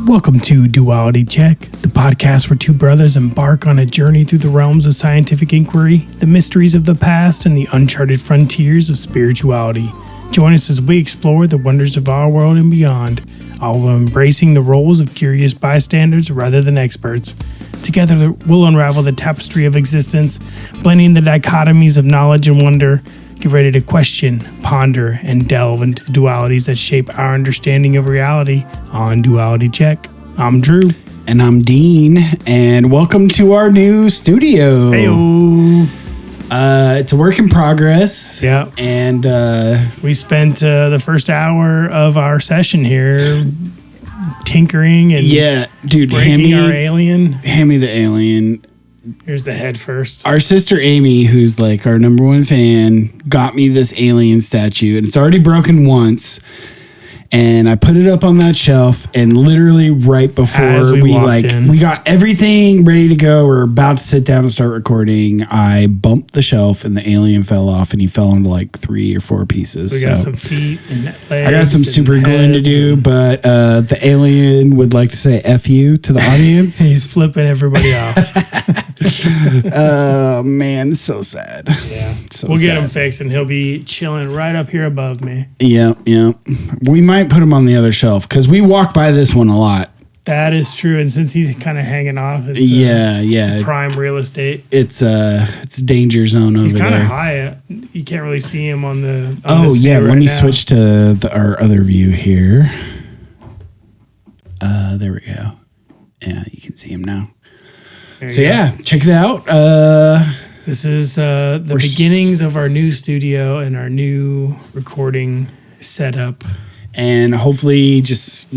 Welcome to Duality Check, the podcast where two brothers embark on a journey through the realms of scientific inquiry, the mysteries of the past, and the uncharted frontiers of spirituality. Join us as we explore the wonders of our world and beyond, all while embracing the roles of curious bystanders rather than experts. Together, we'll unravel the tapestry of existence, blending the dichotomies of knowledge and wonder. Get ready to question, ponder, and delve into the dualities that shape our understanding of reality on Duality Check. I'm Drew. And I'm Dean, and welcome to our new studio. Heyo. It's a work in progress. Yeah. And we spent the first hour of our session here tinkering and breaking our alien. Hand me the alien. Here's the head first. Our sister Amy, who's like our number one fan, got me this alien statue, and it's already broken once. And I put it up on that shelf, and literally right before we got everything ready to go, we're about to sit down and start recording, I bumped the shelf and the alien fell off, and he fell into like 3 or 4 pieces. We got some feet and legs. I got some super gluing to do, but the alien would like to say F you to the audience. He's flipping everybody off. Oh man, it's so sad. Yeah, we'll get him fixed, and he'll be chilling right up here above me. Yeah. We might put him on the other shelf because we walk by this one a lot. That is true, and since he's kind of hanging off, it's it's prime real estate. It's danger zone over there. He's kind of high. You can't really see him on the. Let me switch to our other view here. There we go. Yeah, you can see him now. Check it out. This is the beginnings of our new studio and our new recording setup. And hopefully just,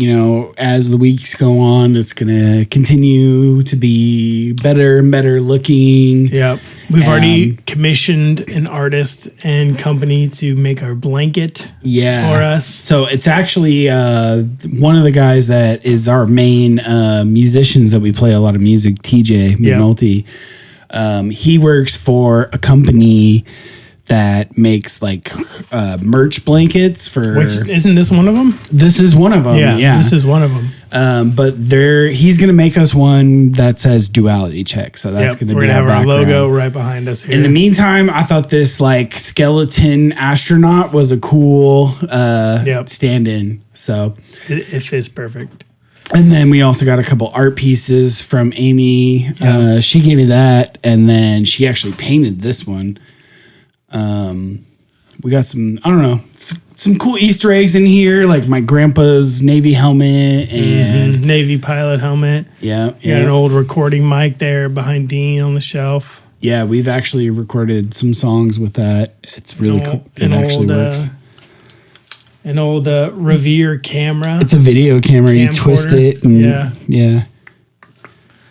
as the weeks go on, it's going to continue to be better and better looking. Yep. We've already commissioned an artist and company to make our blanket for us. So it's actually one of the guys that is our main musicians that we play a lot of music, TJ McNulty. He works for a company that makes like merch blankets for. Isn't this one of them? This is one of them. Yeah. This is one of them. But he's gonna make us one that says Duality Check. So that's gonna be we're gonna have our logo right behind us here. In the meantime, I thought this like skeleton astronaut was a cool stand-in. So it fits perfect. And then we also got a couple art pieces from Amy. She gave me that, and then she actually painted this one. We got some cool Easter eggs in here, like my grandpa's Navy helmet and Navy pilot helmet. Yeah. Got an old recording mic there behind Dean on the shelf. Yeah, we've actually recorded some songs with that. It's really cool. It actually works. An old Revere camera. It's a video camera. You twist it. And yeah.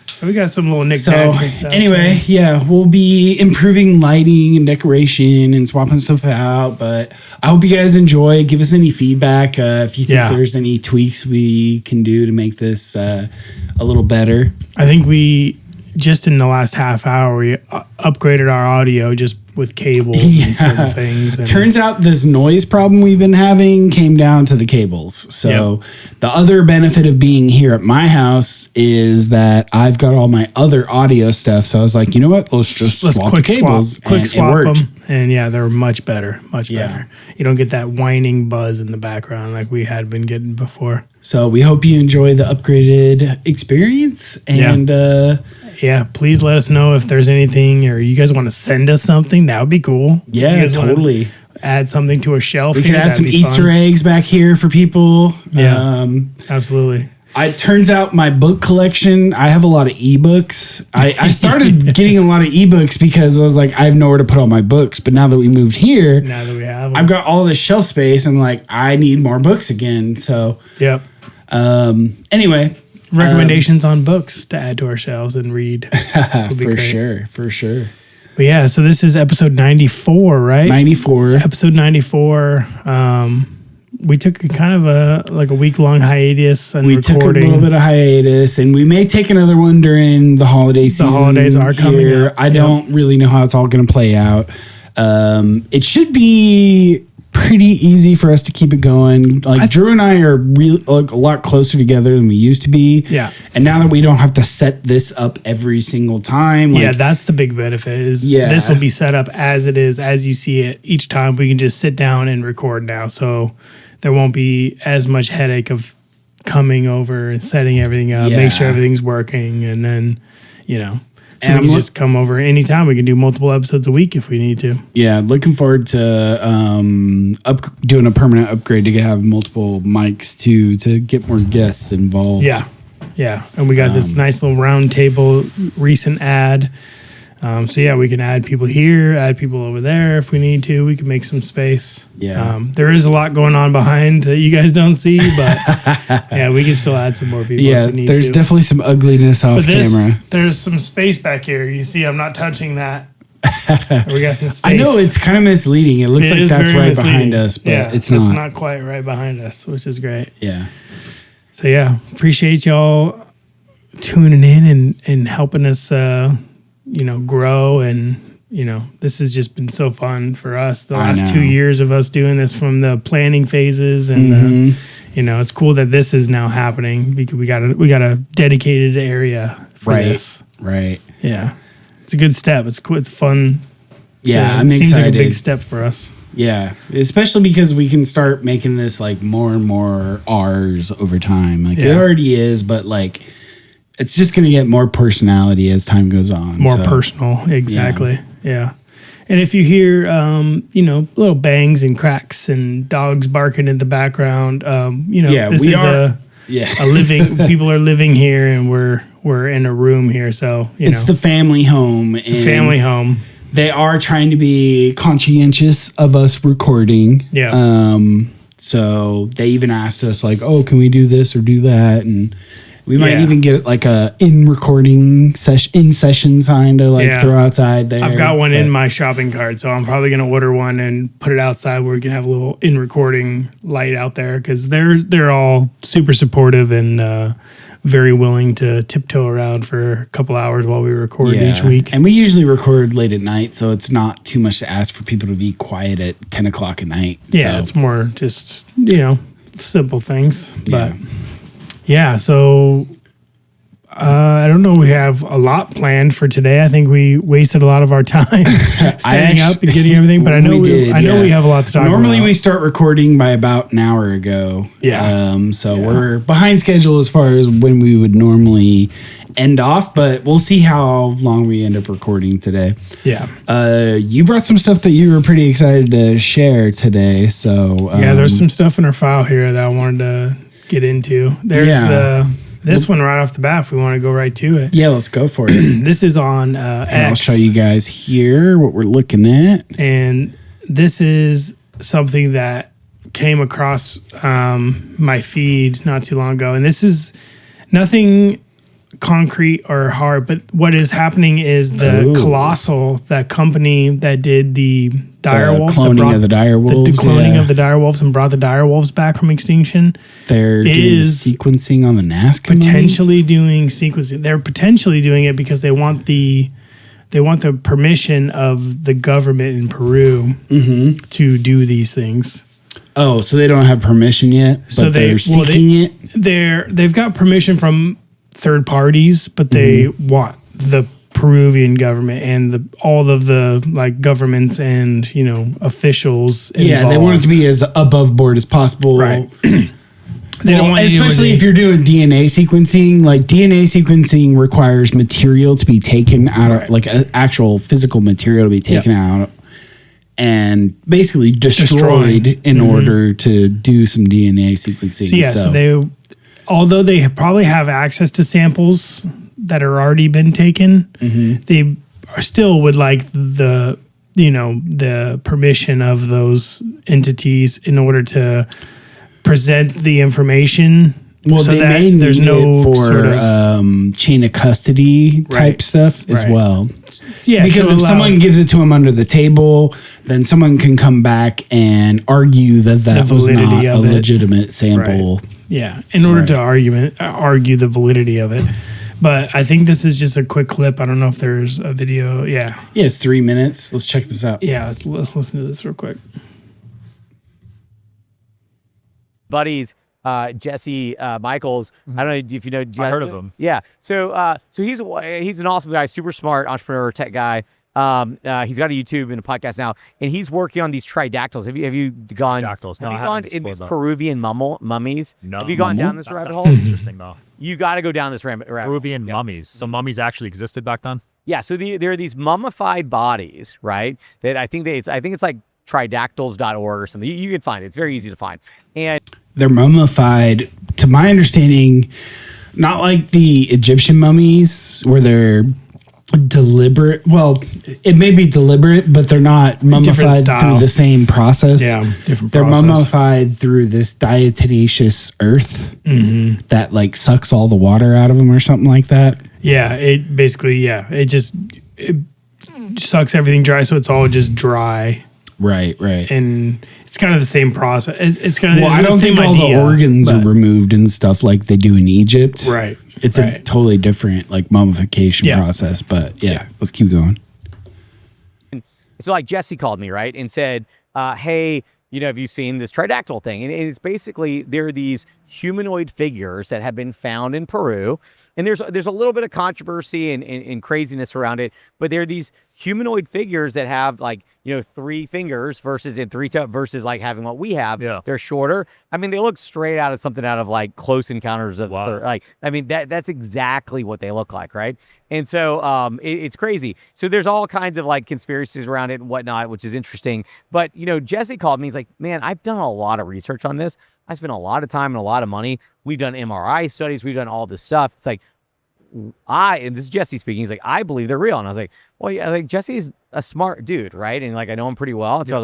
So we got some little knickknacks and stuff. Anyway, we'll be improving lighting and decoration and swapping stuff out. But I hope you guys enjoy. Give us any feedback if you think there's any tweaks we can do to make this a little better. I think we just in the last half hour we upgraded our audio just with cables and certain things. And turns out this noise problem we've been having came down to the cables. So the other benefit of being here at my house is that I've got all my other audio stuff. So I was like, you know what? Let's swap the cables. Quick swap them. And they're much better. Much better. You don't get that whining buzz in the background like we had been getting before. So we hope you enjoy the upgraded experience. And please let us know if there's anything or you guys want to send us something. That would be cool. Yeah, totally. Add something to a shelf. We could add some Easter eggs back here for people. Yeah, absolutely. It turns out my book collection, I have a lot of ebooks. I started getting a lot of ebooks because I was like, I have nowhere to put all my books. But now that we moved here, now that we have them, I've got all this shelf space. And like, I need more books again. So, yep. Anyway. Recommendations on books to add to our shelves and read. For sure. But yeah, so this is episode 94, right? 94. Episode 94. We took kind of a week-long hiatus and we took a little bit of hiatus, and we may take another one during the holiday season. The holidays are coming up. I don't really know how it's all going to play out. It should be pretty easy for us to keep it going. Like Drew and I are really a lot closer together than we used to be. Yeah. And now that we don't have to set this up every single time. Yeah, that's the big benefit is this will be set up as it is, as you see it. Each time we can just sit down and record now. So there won't be as much headache of coming over and setting everything up, make sure everything's working, and then, so and we can just come over anytime. We can do multiple episodes a week if we need to. Yeah, looking forward to doing a permanent upgrade to have multiple mics too, to get more guests involved. Yeah. And we got this nice little round table recent ad. So yeah, we can add people here, add people over there if we need to. We can make some space. Yeah. There is a lot going on behind that you guys don't see, but yeah, we can still add some more people if we need there's to. Definitely some ugliness off camera. There's some space back here. You see, I'm not touching that. We got some space. I know it's kind of misleading. It looks like that's right behind us, but it's not. It's not quite right behind us, which is great. Yeah. So yeah, appreciate y'all tuning in and helping us grow, and this has just been so fun for us the last 2 years of us doing this, from the planning phases, and it's cool that this is now happening because we got a dedicated area for this. Right. Yeah. It's a good step. It's cool. It's fun. Yeah, I'm excited. Seems like a big step for us. Yeah, especially because we can start making this like more and more ours over time. Like it already is, but like it's just going to get more personality as time goes on. More personal. Exactly. Yeah. And if you hear, little bangs and cracks and dogs barking in the background, this is a living, people are living here, and we're in a room here. So, it's the family home. It's the family home. They are trying to be conscientious of us recording. Yeah. So they even asked us like, oh, can we do this or do that? And we might even get like a in session sign to throw outside there. I've got one in my shopping cart, so I'm probably going to order one and put it outside where we can have a little in recording light out there, because they're all super supportive and very willing to tiptoe around for a couple hours while we record each week. And we usually record late at night, so it's not too much to ask for people to be quiet at 10 o'clock at night. Yeah, it's more just, simple things. But yeah, so I don't know. We have a lot planned for today. I think we wasted a lot of our time setting up and getting everything, but I know we have a lot to talk about. Normally we start recording by about an hour ago. Yeah. We're behind schedule as far as when we would normally end off, but we'll see how long we end up recording today. Yeah. You brought some stuff that you were pretty excited to share today. So there's some stuff in our file here that I wanted to get into. There's this one right off the bat, if we want to go right to it. Yeah, let's go for it. This is on X. I'll show you guys here what we're looking at. And this is something that came across my feed not too long ago. And this is nothing concrete or hard, but what is happening is the Colossal, that company that did the direwolves, cloning of the direwolves, the cloning of the direwolves and brought the direwolves back from extinction. They're doing sequencing on the Nazca potentially doing sequencing. They're potentially doing it because they want the permission of the government in Peru to do these things. Oh, so they don't have permission yet, but they're seeking it? They've got permission from third parties, but they want the Peruvian government and all of the governments and officials involved. Yeah, they want it to be as above board as possible. Right. They don't want, especially if you're doing DNA sequencing. Like DNA sequencing requires material to be taken out of, like actual physical material to be taken out and basically destroyed in order to do some DNA sequencing. So although they probably have access to samples that are already been taken, they still would like the permission of those entities in order to present the information. Well, so they that may there's need no it for sort of chain of custody type stuff as well. Yeah, because if someone gives it to them under the table, then someone can come back and argue that was not a legitimate sample. Right. Yeah, in order to argue the validity of it. But I think this is just a quick clip. I don't know if there's a video. Yeah. Yeah, it's 3 minutes. Let's check this out. Yeah, let's listen to this real quick. Buddies, Jesse Michaels. I don't know if you know. I heard of him. Yeah. So he's an awesome guy, super smart entrepreneur, tech guy. He's got a YouTube and a podcast now, and he's working on these tridactyls. Have you gone? Tridactyls. Have you gone in these Peruvian mummies? No. Have you gone down this rabbit hole? Interesting though. You got to go down this rabbit hole. Peruvian mummies. So mummies actually existed back then? Yeah. So there are these mummified bodies, right? That I think it's like tridactyls.org or something. You can find it. It's very easy to find. And they're mummified, to my understanding, not like the Egyptian mummies where they're deliberate. Well, it may be deliberate, but they're not mummified through the same process. Yeah, different process. They're mummified through this diatomaceous earth that like sucks all the water out of them or something like that. Yeah, it basically, it sucks everything dry, so it's all just dry. Right. And it's kind of the same process. It's kind of I don't think all the organs are removed and stuff like they do in Egypt. Right. It's a totally different like mummification process. But yeah, let's keep going. So like Jesse called me, right, and said, hey, have you seen this tridactyl thing? And it's basically, there are these humanoid figures that have been found in Peru. And there's a little bit of controversy and craziness around it, but there are these humanoid figures that have like, 3 fingers versus versus like having what we have. Yeah. They're shorter. I mean, they look straight out of something out of like Close Encounters of that's exactly what they look like, right? And so it's crazy. So there's all kinds of like conspiracies around it and whatnot, which is interesting. But Jesse called me. He's like, man, I've done a lot of research on this. I spent a lot of time and a lot of money. We've done MRI studies. We've done all this stuff. It's like, and this is Jesse speaking. He's like, I believe they're real. And I was like, well, yeah, like Jesse's a smart dude, right? And like, I know him pretty well. And so I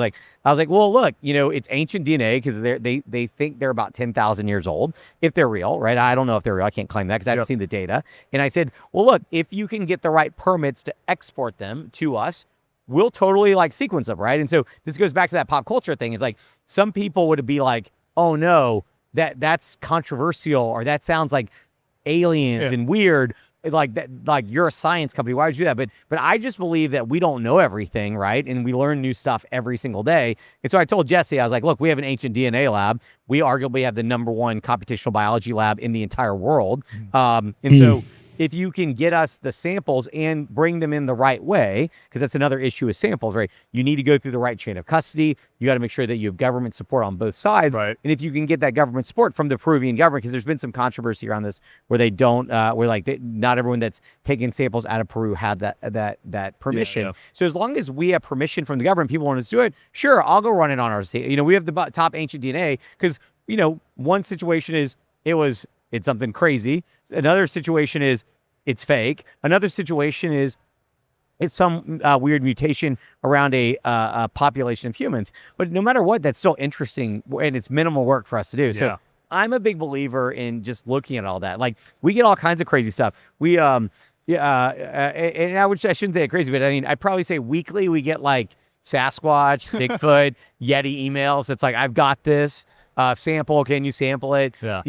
was like, well, look, it's ancient DNA because they think they're about 10,000 years old if they're real, right? I don't know if they're real. I can't claim that because I haven't seen the data. And I said, well, look, if you can get the right permits to export them to us, we'll totally like sequence them, right? And so this goes back to that pop culture thing. It's like some people would be like, oh no, that's controversial, or that sounds like aliens and weird. Like that, like you're a science company. Why would you do that? But I just believe that we don't know everything, right? And we learn new stuff every single day. And so I told Jesse, I was like, look, we have an ancient DNA lab. We arguably have the #1 computational biology lab in the entire world. So if you can get us the samples and bring them in the right way, because that's another issue with samples, right? You need to go through the right chain of custody. You got to make sure that you have government support on both sides. Right. And if you can get that government support from the Peruvian government, because there's been some controversy around this where they don't, not everyone that's taking samples out of Peru had that permission. Yeah. So as long as we have permission from the government, people want us to do it, sure, I'll go run it on our, we have the top ancient DNA because, one situation is it's something crazy. Another situation is it's fake. Another situation is it's some weird mutation around a population of humans. But no matter what, that's still interesting, and it's minimal work for us to do. So I'm a big believer in just looking at all that. Like, we get all kinds of crazy stuff. We and I shouldn't say it crazy, but I mean, I'd probably say weekly we get like Sasquatch, Bigfoot, Yeti emails. It's like, I've got this sample. Can you sample it? Yeah.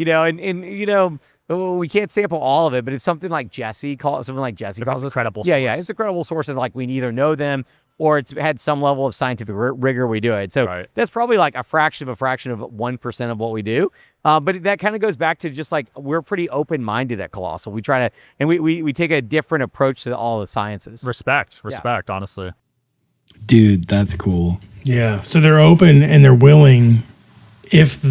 We can't sample all of it, but if something like Jesse calls us, credible. Yeah, it's a credible source, and like we either know them or it's had some level of scientific rigor. We do it, so that's probably like a fraction of 1% of what we do. But that kind of goes back to just like we're pretty open-minded at Colossal. We try to, and we take a different approach to all the sciences. Respect, honestly. Dude, that's cool. Yeah, so they're open and they're willing if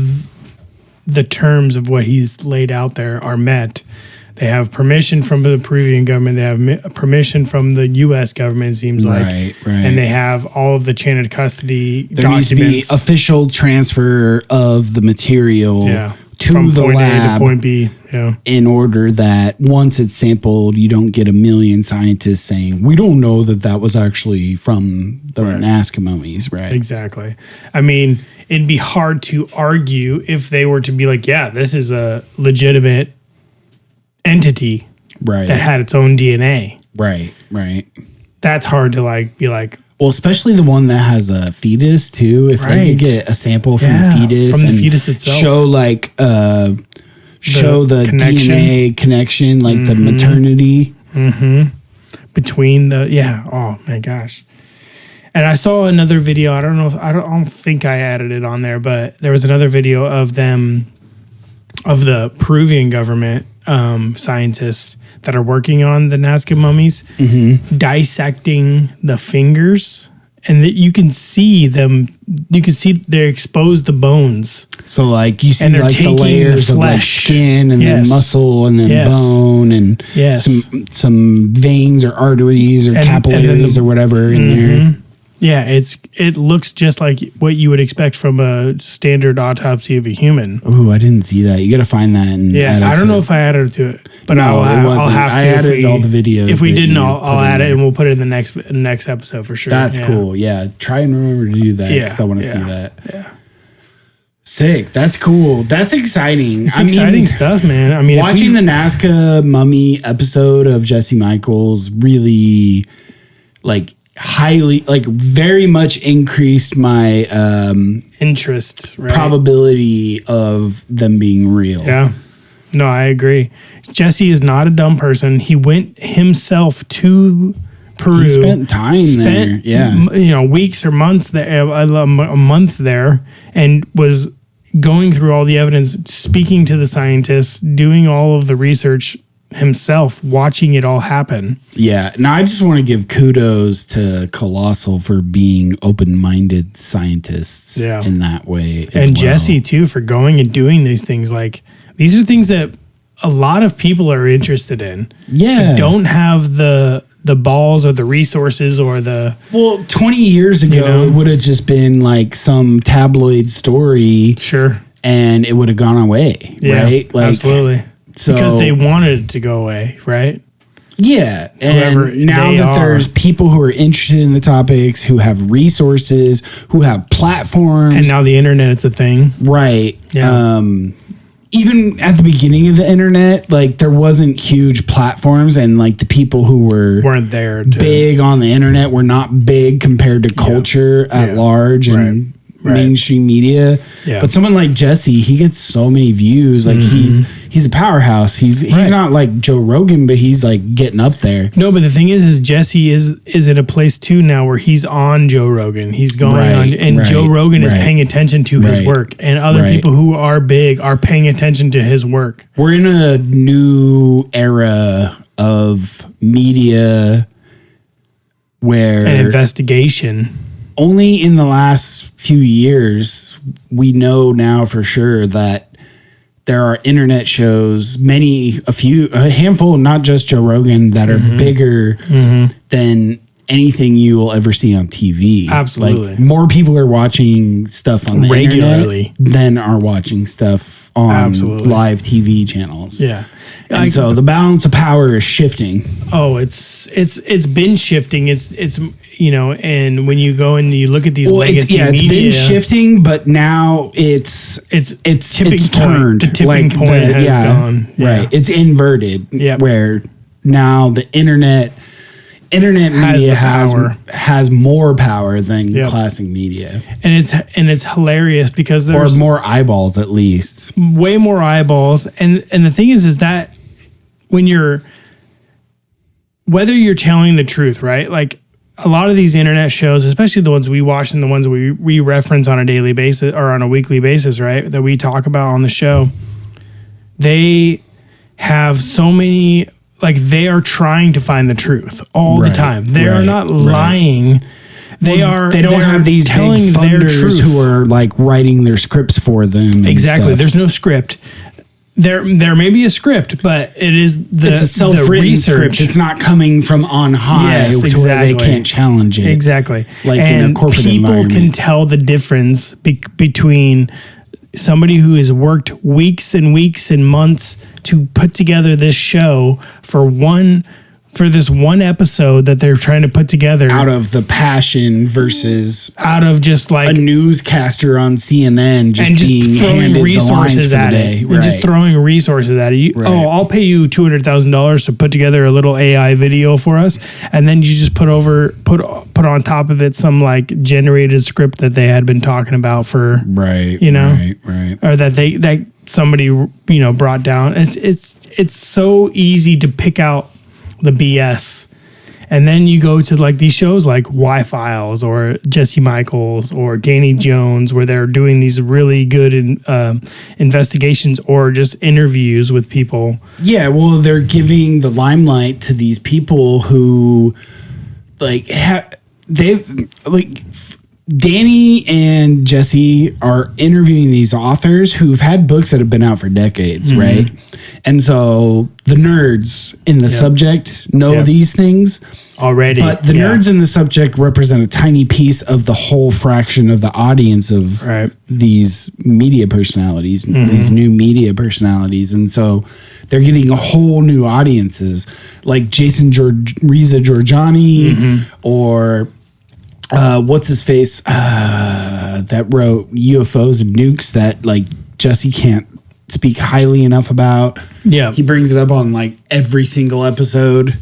the terms of what he's laid out there are met. They have permission from the Peruvian government. They have permission from the U.S. government, it seems like. Right. And they have all of the chain of custody there documents. Needs to be official transfer of the material to from the point lab A to point B. Yeah. in order that once it's sampled, you don't get a million scientists saying, we don't know that was actually from the Nazca Mummies, right? Exactly. I mean, it'd be hard to argue if they were to be like, yeah, this is a legitimate entity Right. that had its own DNA. Right. That's hard to like be like, Well, especially the one that has a fetus too. If they could get a sample from the fetus, from the fetus itself, show like show the connection. DNA connection, like the maternity between the oh my gosh. And I saw another video. I don't think I added it on there, but there was another video of the Peruvian government scientists that are working on the Nazca mummies dissecting the fingers, and that you can see them. You can see they expose the bones. So like you see And they're like the taking layers the of like flesh. skin and then muscle and then bone and some veins or arteries or capillaries or whatever in there. Yeah, it looks just like what you would expect from a standard autopsy of a human. Oh, I didn't see that. You got to find that. And I don't know if I added it to it, but No, I'll it wasn't. have to. I added all the videos If we that didn't, you I'll put in add it there. and we'll put it in the next episode for sure. That's cool. Yeah. Try and remember to do that because I want to see that. Yeah. Sick. That's cool. That's exciting. It's exciting stuff, man. I mean, watching the Nazca Mummy episode of Jesse Michaels really very much increased my interest, right? probability of them being real. Yeah. No, I agree. Jesse is not a dumb person. He went himself to Peru. He spent time there. Yeah. Weeks or months there, a month there, and was going through all the evidence, speaking to the scientists, doing all of the research himself, watching it all happen. Yeah. Now, I just want to give kudos to Colossal for being open-minded scientists in that way. And Jesse, too, for going and doing these things. Like, these are things that a lot of people are interested in. Yeah. But don't have the balls or the resources or the... Well, 20 years ago, it would have just been like some tabloid story. Sure. And it would have gone away, right? Like, absolutely. So, because they wanted it to go away, right? Yeah. And now that there's people who are interested in the topics, who have resources, who have platforms. And now the internet is a thing. Right. Yeah. Even at the beginning of the internet, like there wasn't huge platforms, and like the people who weren't there big on the internet were not big compared to culture at large and mainstream media. Yeah. But someone like Jesse, he gets so many views. Like he's a powerhouse. He's not like Joe Rogan, but he's like getting up there. No, but the thing is Jesse is at a place too now where he's on Joe Rogan. He's going on, and Joe Rogan is paying attention to his work, and other people who are big are paying attention to his work. We're in a new era of media where an investigation. Only in the last few years, we know now for sure that there are internet shows, a handful, not just Joe Rogan, that are bigger than anything you will ever see on TV. Absolutely. Like, more people are watching stuff on the internet than are watching stuff on live TV channels. Yeah. And so the balance of power is shifting. Oh, it's been shifting. It's and when you go and you look at these legacy media, it's been shifting, but now it's turned. The tipping point has gone. Yeah. Right. It's inverted. Yeah. Where now the internet media has more power than classic media. And it's hilarious because there's more eyeballs, at least. Way more eyeballs. And the thing is that whether you're telling the truth, right? Like a lot of these internet shows, especially the ones we watch and the ones we reference on a daily basis or on a weekly basis, right? That we talk about on the show, they have so many, like they are trying to find the truth all the time. They are not lying. They don't have these big funders who are like writing their scripts for them. Exactly. There's no script. There may be a script, but it's a self-written script. It's not coming from on high to where they can't challenge it. Exactly. Like in a corporate environment. People can tell the difference between somebody who has worked weeks and weeks and months to put together this show for this one episode that they're trying to put together out of the passion versus out of just like a newscaster on CNN just being throwing handed resources the lines at for the it. day. And just throwing resources at it. Oh, I'll pay you $200,000 to put together a little AI video for us, and then you just put on top of it some like generated script that they had been talking about for or that somebody brought down. It's so easy to pick out the BS, and then you go to like these shows like Y-Files or Jesse Michaels or Danny Jones, where they're doing these really good investigations or just interviews with people. Yeah, well, they're giving the limelight to these people who like Danny and Jesse are interviewing these authors who've had books that have been out for decades, right? And so the nerds in the subject know these things already. But the nerds in the subject represent a tiny piece of the whole fraction of the audience of these media personalities, these new media personalities. And so they're getting a whole new audiences like Reza Giorgiani or... what's his face that wrote UFOs and Nukes that like Jesse can't speak highly enough about. Yeah, he brings it up on like every single episode.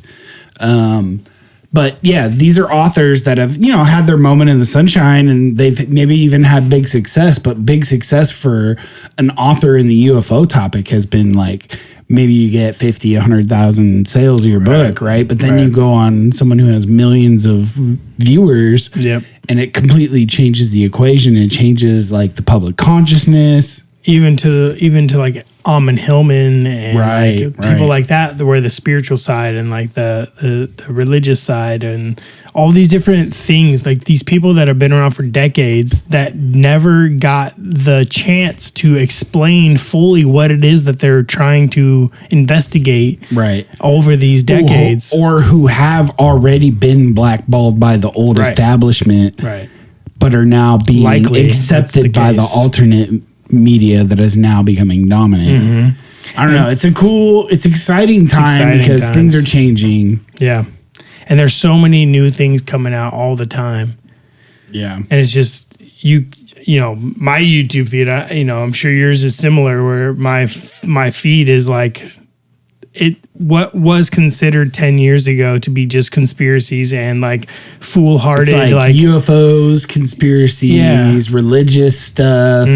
But yeah, these are authors that have had their moment in the sunshine, and they've maybe even had big success. But big success for an author in the UFO topic has been like, maybe you get 50, 100,000 sales of your book, right? But then you go on someone who has millions of viewers, and it completely changes the equation. It changes like the public consciousness, even to like Amon Hillman and people like that, where the spiritual side and like the religious side and all these different things, like these people that have been around for decades that never got the chance to explain fully what it is that they're trying to investigate over these decades, or who have already been blackballed by the old establishment, but are now being accepted by the alternate media that is now becoming dominant. I don't know. It's exciting time because things are changing. Yeah. And there's so many new things coming out all the time. Yeah. And it's just, my YouTube feed, I'm sure yours is similar, where my feed is like, what was considered 10 years ago to be just conspiracies and like foolhardy, it's like UFOs, conspiracies, religious stuff,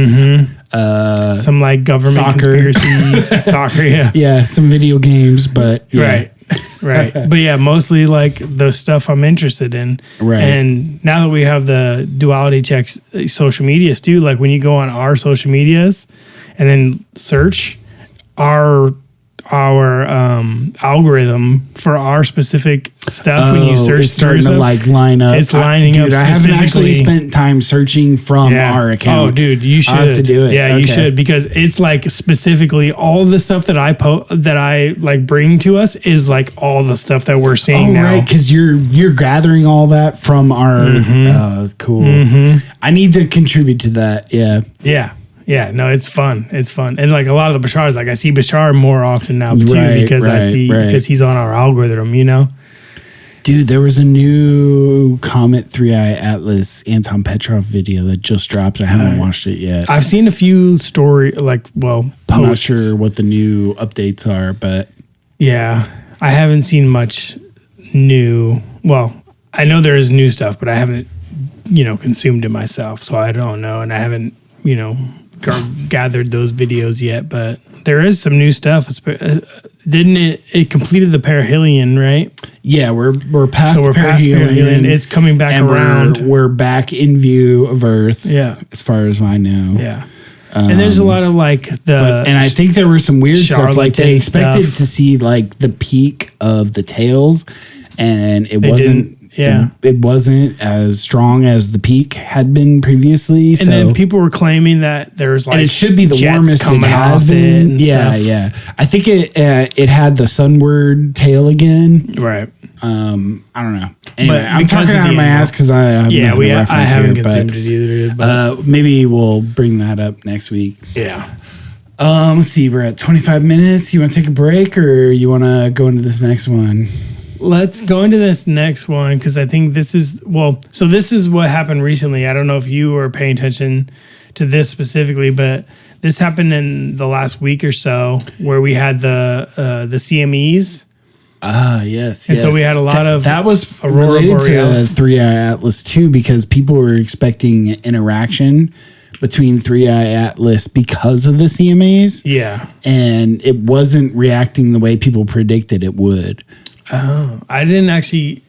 some like government conspiracies, soccer, some video games, but right. But yeah, mostly like the stuff I'm interested in. Right. And now that we have the duality checks social medias too, like when you go on our social medias and then search our algorithm for our specific stuff, when you search, it's starting to like line up. It's lining up. I haven't actually spent time searching from our account. Oh, dude, you should. I have to do it. Yeah, you should, because it's like specifically all the stuff that I like bring to us is like all the stuff that we're seeing now. Right, because you're gathering all that from our. Cool. I need to contribute to that. Yeah. Yeah. Yeah, no, it's fun. It's fun. And like a lot of the Bashar's, like I see Bashar more often now too, because he's on our algorithm, Dude, there was a new Comet 3i Atlas Anton Petrov video that just dropped. I haven't watched it yet. I've seen a few posts. I'm not sure what the new updates are, but yeah, I haven't seen much new. Well, I know there is new stuff, but I haven't, consumed it myself, so I don't know, and I haven't, gathered those videos yet, but there is some new stuff. Didn't it completed the perihelion, right? Yeah, we're past the perihelion. It's coming back around. We're back in view of Earth. Yeah, as far as I know. Yeah, and there's a lot of like and I think there was some weird stuff. Like they expected to see like the peak of the tails, and it wasn't. Yeah. It wasn't as strong as the peak had been previously. And then people were claiming that there's like, and it should be the jets warmest it coming has off been. it and Yeah, stuff. yeah. I think it had the sunward tail again. Right. I don't know. Anyway, But I'm because talking of out the of my angle. ass because I haven't Yeah, had a reference I haven't here, consumed it either. But maybe we'll bring that up next week. yeah. Let's see. We're at 25 minutes. You want to take a break or you want to go into this next one? Let's go into this next one because I think this is this is what happened recently. I don't know if you were paying attention to this specifically, but this happened in the last week or so where we had the CMEs. Yes. And so we had a lot of that was Aurora related Borealis. to 3i Atlas too, because people were expecting interaction between 3i Atlas because of the CMAs. Yeah. And it wasn't reacting the way people predicted it would. Oh, I didn't actually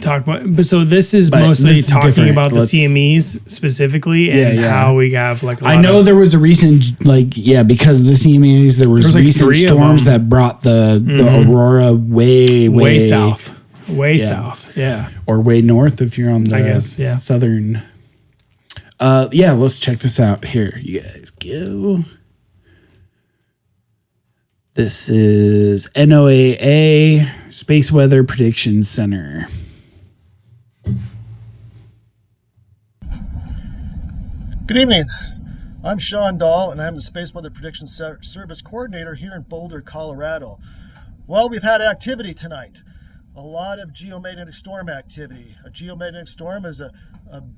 talk about, but so this is mostly this is talking different. about the CMEs specifically and how we have like. I know there was a recent because of the CMAs there was like recent 3 of storms them. that brought the Aurora way south, south, yeah, or way north if you're on the I guess, yeah. southern. Let's check this out here. You guys go. This is NOAA Space Weather Prediction Center. Good evening. I'm Sean Dahl, and I'm the Space Weather Prediction Service Coordinator here in Boulder, Colorado. Well, we've had activity tonight. A lot of geomagnetic storm activity. A geomagnetic storm is a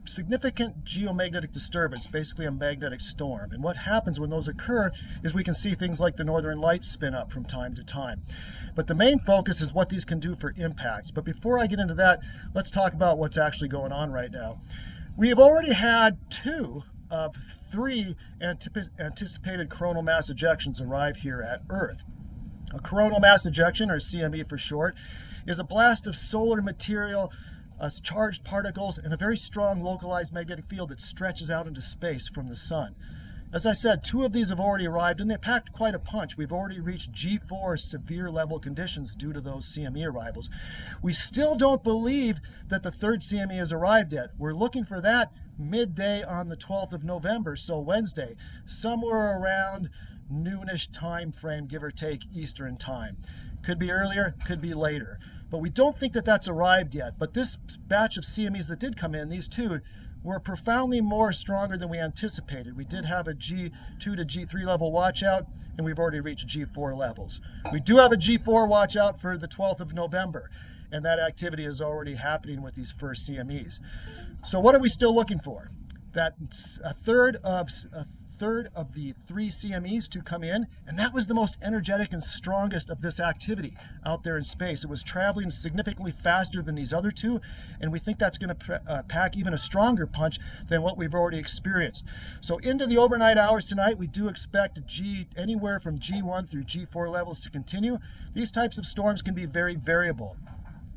significant geomagnetic disturbance, basically a magnetic storm. And what happens when those occur is we can see things like the northern lights spin up from time to time. But the main focus is what these can do for impacts. But before I get into that, let's talk about what's actually going on right now. We have already had 2 of 3 anticipated coronal mass ejections arrive here at Earth. A coronal mass ejection, or CME for short, is a blast of solar material, charged particles, and a very strong localized magnetic field that stretches out into space from the sun. As I said, 2 of these have already arrived, and they packed quite a punch. We've already reached G4 severe level conditions due to those CME arrivals. We still don't believe that the 3rd CME has arrived yet. We're looking for that midday on the 12th of November, so Wednesday, somewhere around noonish time frame, give or take Eastern time. Could be earlier, could be later. But we don't think that that's arrived yet. But this batch of CMEs that did come in, these 2, were profoundly more stronger than we anticipated. We did have a G2 to G3 level watch out, and we've already reached G4 levels. We do have a G4 watch out for the 12th of November, and that activity is already happening with these first CMEs. So what are we still looking for? That a third of the 3 CMEs to come in, and that was the most energetic and strongest of this activity out there in space. It was traveling significantly faster than these other 2, and we think that's going to pack even a stronger punch than what we've already experienced. So into the overnight hours tonight, we do expect anywhere from G1 through G4 levels to continue. These types of storms can be very variable.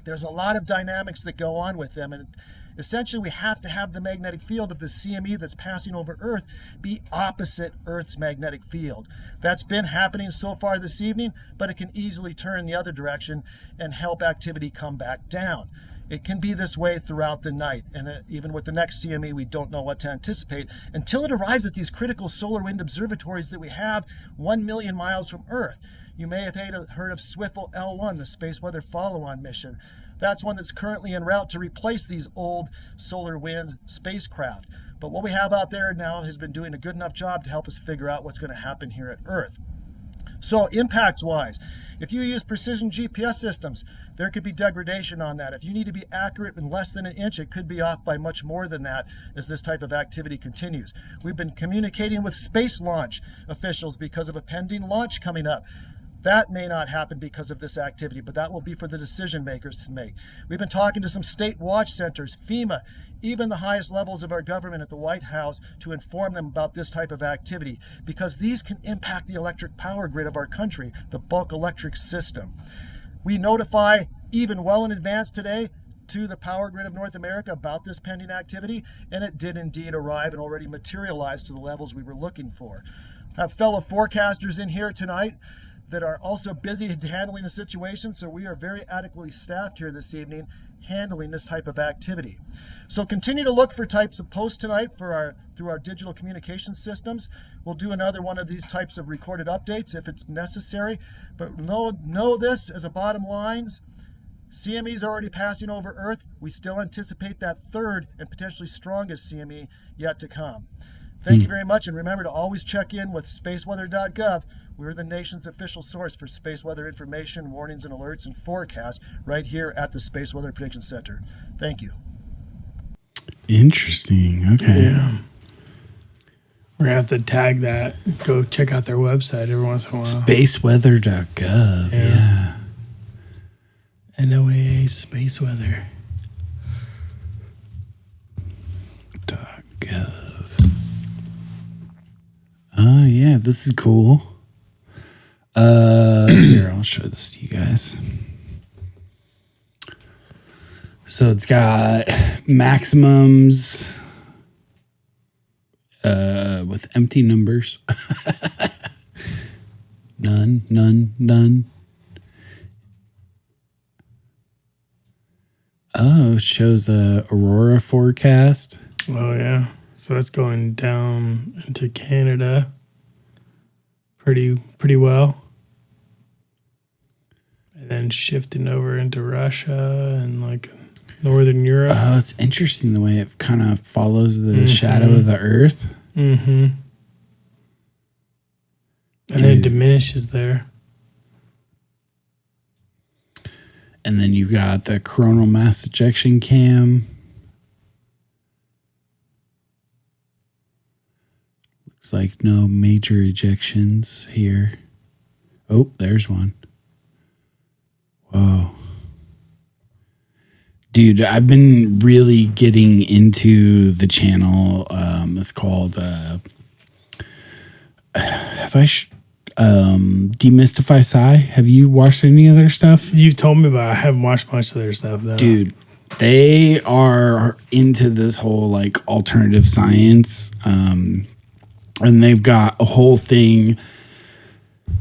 There's a lot of dynamics that go on with them, and essentially, we have to have the magnetic field of the CME that's passing over Earth be opposite Earth's magnetic field. That's been happening so far this evening, but it can easily turn the other direction and help activity come back down. It can be this way throughout the night, and even with the next CME, we don't know what to anticipate until it arrives at these critical solar wind observatories that we have 1 million miles from Earth. You may have heard of SWIFL L1, the Space Weather Follow-On mission. That's one that's currently en route to replace these old solar wind spacecraft. But what we have out there now has been doing a good enough job to help us figure out what's going to happen here at Earth. So impacts-wise, if you use precision GPS systems, there could be degradation on that. If you need to be accurate in less than an inch, it could be off by much more than that as this type of activity continues. We've been communicating with space launch officials because of a pending launch coming up. That may not happen because of this activity, but that will be for the decision makers to make. We've been talking to some state watch centers, FEMA, even the highest levels of our government at the White House to inform them about this type of activity because these can impact the electric power grid of our country, the bulk electric system. We notify even well in advance today to the power grid of North America about this pending activity, and it did indeed arrive and already materialize to the levels we were looking for. I have fellow forecasters in here tonight that are also busy handling the situation, so we are very adequately staffed here this evening, handling this type of activity. So continue to look for types of posts tonight through our digital communication systems. We'll do another one of these types of recorded updates if it's necessary. But know this as a bottom line. CME is already passing over Earth. We still anticipate that third and potentially strongest CME yet to come. Thank you very much, and remember to always check in with spaceweather.gov. We're the nation's official source for space weather information, warnings and alerts, and forecasts right here at the Space Weather Prediction Center. Thank you. Interesting. Okay. Yeah. We're going to have to tag that. Go check out their website every once in a while. Spaceweather.gov. Yeah. NOAA Space Weather. .gov. Oh, yeah. This is cool. Here, I'll show this to you guys. So it's got maximums with empty numbers. None. Oh, it shows a Aurora forecast. Oh, yeah. So that's going down into Canada pretty well. And then shifting over into Russia and like Northern Europe. Oh, it's interesting the way it kind of follows the shadow of the Earth. Mm-hmm. And then it diminishes there. And then you got the coronal mass ejection cam. Looks like no major ejections here. Oh, there's one. Whoa. Dude, I've been really getting into the channel. It's called Demystify Sci. Have you watched any of their stuff? You've told me about it. I haven't watched much of their stuff, though. Dude, they are into this whole like alternative science. And they've got a whole thing,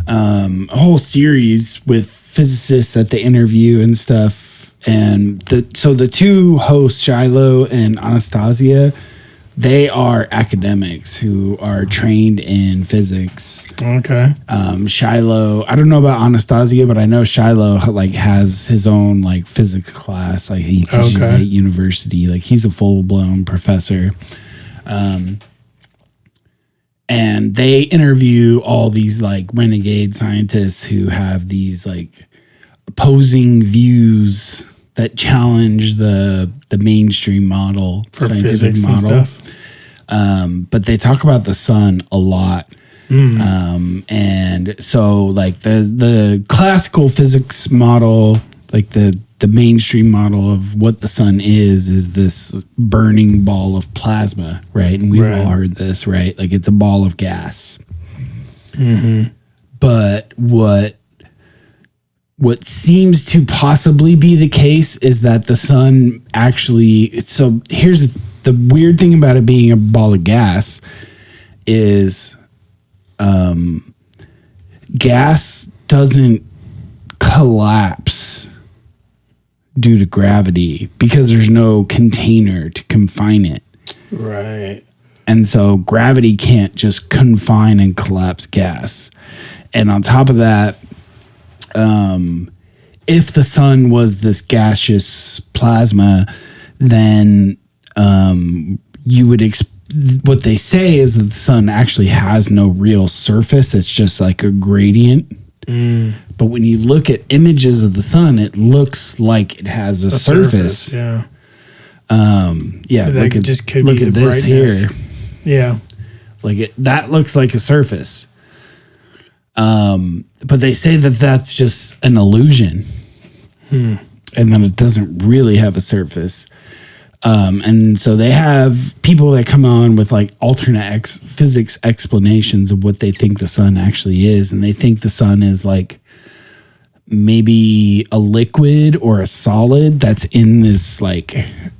a whole series with physicists that they interview and stuff. And the two hosts, Shiloh and Anastasia, they are academics who are trained in physics. Okay. Shiloh, I don't know about Anastasia, but I know Shiloh like has his own like physics class. Like he teaches at university. Like he's a full blown professor. And they interview all these like renegade scientists who have these like opposing views that challenge the mainstream model, for scientific physics model. and stuff. But they talk about the sun a lot. And so like the classical physics model, like the mainstream model of what the sun is this burning ball of plasma, right? And we've all heard this, right? Like it's a ball of gas. But what seems to possibly be the case is that the sun actually, so here's the weird thing about it being a ball of gas is gas doesn't collapse due to gravity because there's no container to confine it. Right. And so gravity can't just confine and collapse gas. And on top of that, if the sun was this gaseous plasma, then you would what they say is that the sun actually has no real surface. It's just like a gradient. But when you look at images of the sun, it looks like it has a surface. Yeah. Yeah. Look at this brightness. here. Yeah. Like that looks like a surface. But they say that that's just an illusion. And that it doesn't really have a surface. And so they have people that come on with like alternate physics explanations of what they think the sun actually is. And they think the sun is like maybe a liquid or a solid that's in this like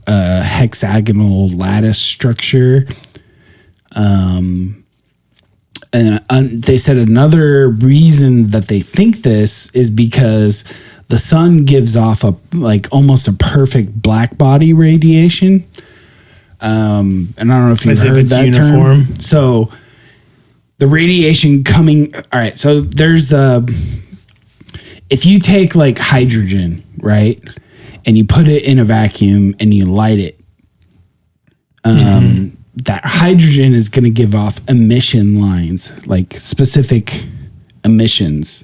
hexagonal lattice structure. And they said another reason that they think this is because the sun gives off almost a perfect black body radiation. And I don't know if you've heard that uniform term. So the radiation coming. All right. So there's if you take like hydrogen, right, and you put it in a vacuum and you light it, that hydrogen is going to give off emission lines, like specific emissions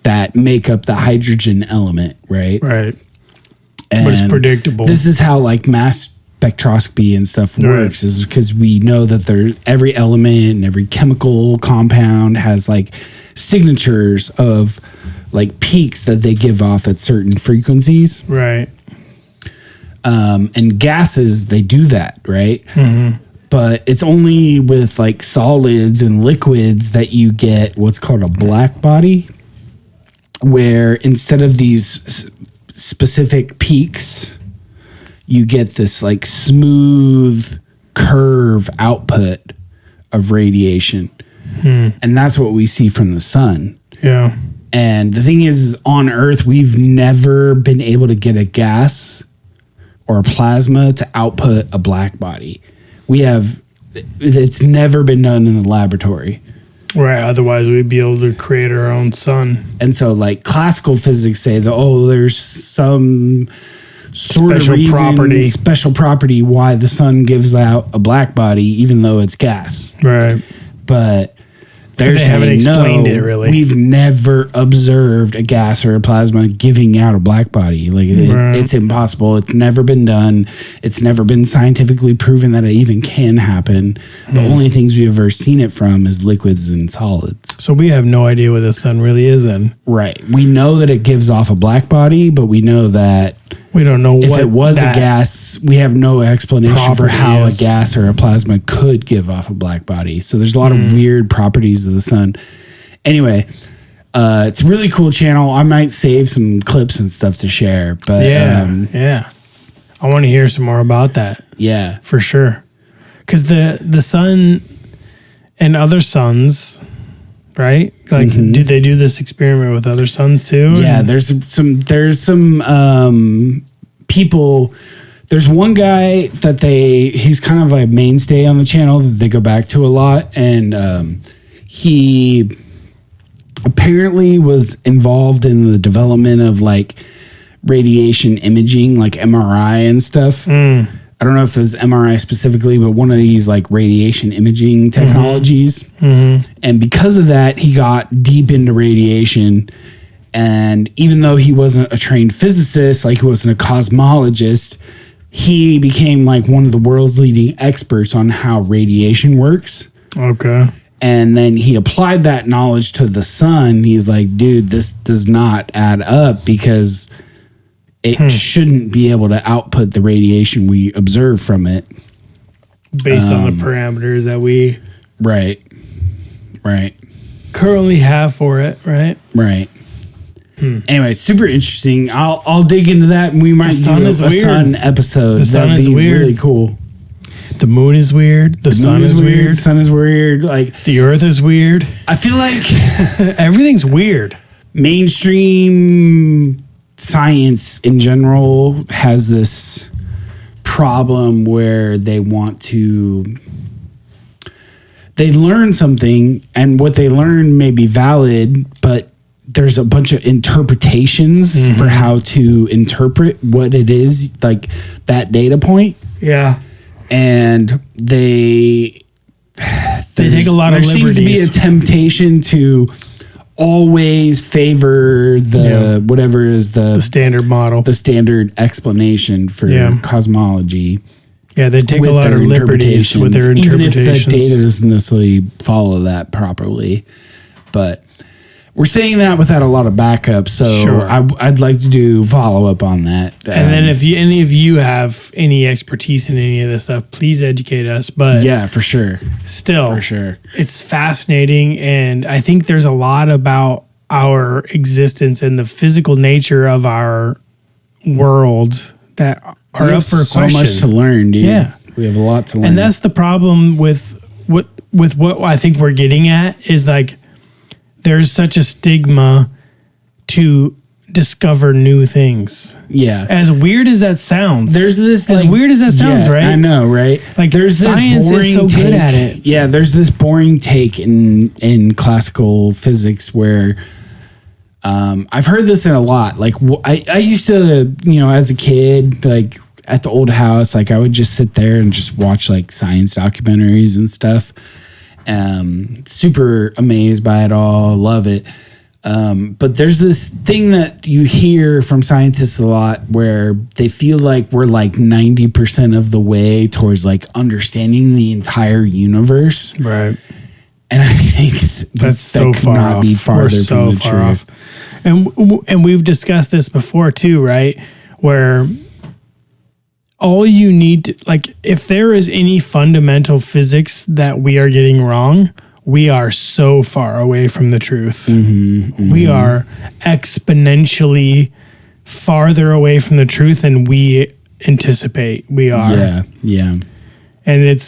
that make up the hydrogen element, right? Right. And but it's predictable. This is how like mass spectroscopy and stuff works, is because we know that every element and every chemical compound has like signatures of like peaks that they give off at certain frequencies. Right. And gases, they do that, right? But it's only with like solids and liquids that you get what's called a black body, where instead of these specific peaks, you get this like smooth curve output of radiation. And that's what we see from the sun. Yeah. And the thing is, on Earth, we've never been able to get a gas or a plasma to output a black body. It's never been done in the laboratory. Right. Otherwise, we'd be able to create our own sun. And so, like, classical physics say that, there's some sort of reason, special property why the sun gives out a black body, even though it's gas. Right. But they haven't explained it really. We've never observed a gas or a plasma giving out a black body. Like it's impossible. It's never been done. It's never been scientifically proven that it even can happen. The only things we've ever seen it from is liquids and solids. So we have no idea what the sun really is then. Right. We know that it gives off a black body, but we know that we don't know if it was a gas, we have no explanation for how a gas or a plasma could give off a black body. So there's a lot of weird properties of the sun. Anyway, it's a really cool channel. I might save some clips and stuff to share. But yeah. I want to hear some more about that. Yeah. For sure. Because the sun and other suns, right? Like, do they do this experiment with other suns too? Yeah, there's some people. There's one guy that he's kind of a mainstay on the channel that they go back to a lot, and he apparently was involved in the development of like radiation imaging, like MRI and stuff. I don't know if it was MRI specifically, but one of these like radiation imaging technologies. And because of that, he got deep into radiation. And even though he wasn't a trained physicist, like he wasn't a cosmologist, he became like one of the world's leading experts on how radiation works. Okay. And then he applied that knowledge to the sun. He's like, dude, this does not add up because it shouldn't be able to output the radiation we observe from it. Based on the parameters that we right currently have for it, right? Right. Anyway, super interesting. I'll dig into that, and we might do a sun episode. The sun is weird. Really cool. The moon is weird. The sun is weird. The sun is weird. Like the earth is weird. I feel like everything's weird. Mainstream science in general has this problem where they learn something, and what they learn may be valid, but there's a bunch of interpretations for how to interpret what it is, like that data point. Yeah. And they take a lot of liberties. There seems to be a temptation to always favor whatever is the standard model, the standard explanation for cosmology. Yeah, they take a lot of liberties with their interpretations. Even if the data doesn't necessarily follow that properly. But we're saying that without a lot of backup, so sure. I'd like to do follow-up on that. And then if any of you have any expertise in any of this stuff, please educate us. But yeah, for sure. Still, for sure. It's fascinating, and I think there's a lot about our existence and the physical nature of our world that are up for so question. Much to learn, dude. Yeah. We have a lot to learn. And that's the problem with with what I think we're getting at is like there's such a stigma to discover new things. Yeah. As weird as that sounds. There's this as weird as that sounds, right? I know, right? Like there's science this boring is so take, good at it. Yeah, there's this boring take in classical physics where I've heard this in a lot. Like I used to, as a kid, like at the old house, like I would just sit there and just watch like science documentaries and stuff. Super amazed by it all, love it. But there's this thing that you hear from scientists a lot where they feel like we're like 90% of the way towards like understanding the entire universe. Right. And I think that's so could far not off. be farther We're so from the far truth. off. And we've discussed this before too, right? Where all you need to, like, if there is any fundamental physics that we are getting wrong, we are so far away from the truth. We are exponentially farther away from the truth than we anticipate we are. Yeah. And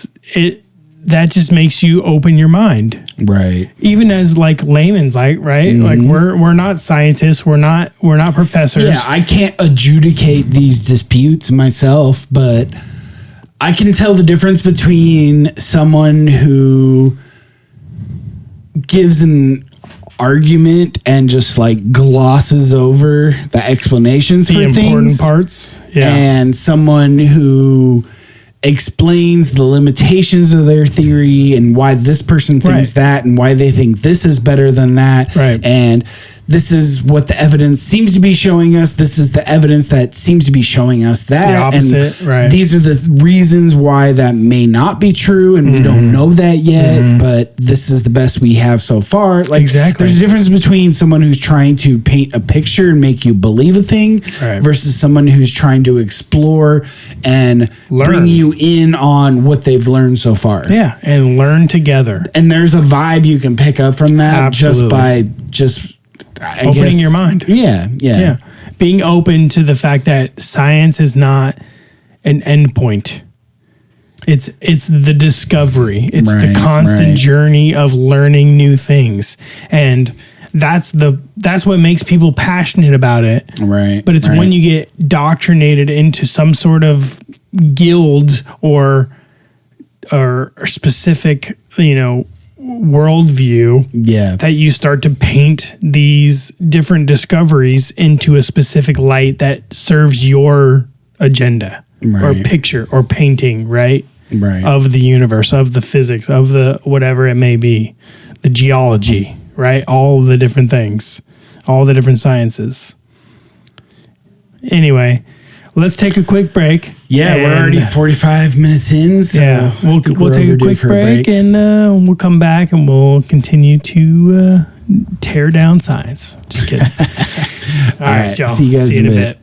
that just makes you open your mind. Right. Even as like layman's, like, right? Like we're not scientists, we're not professors. Yeah, I can't adjudicate these disputes myself, but I can tell the difference between someone who gives an argument and just like glosses over the explanations the for important things, parts. Yeah. and someone who explains the limitations of their theory and why this person thinks that and why they think this is better than that. Right. And this is what the evidence seems to be showing us. This is the evidence that seems to be showing us that. The opposite, and right. These are the reasons why that may not be true, and we don't know that yet, but this is the best we have so far. Like, Exactly. There's a difference between someone who's trying to paint a picture and make you believe a thing versus someone who's trying to explore and bring you in on what they've learned so far. Yeah, and learn together. And there's a vibe you can pick up from that just by opening your mind. Yeah. Being open to the fact that science is not an endpoint. It's the discovery. It's the constant journey of learning new things. And that's what makes people passionate about it. Right. But it's when you get doctrinated into some sort of guild or specific, worldview that you start to paint these different discoveries into a specific light that serves your agenda or picture or painting, right? Of the universe, of the physics, of the whatever it may be, the geology, right? All the different things, all the different sciences. Anyway, let's take a quick break. Yeah, we're already 45 minutes in. So yeah, we'll take a quick break and we'll come back and we'll continue to tear down science. Just kidding. All right, y'all. See you guys in a bit.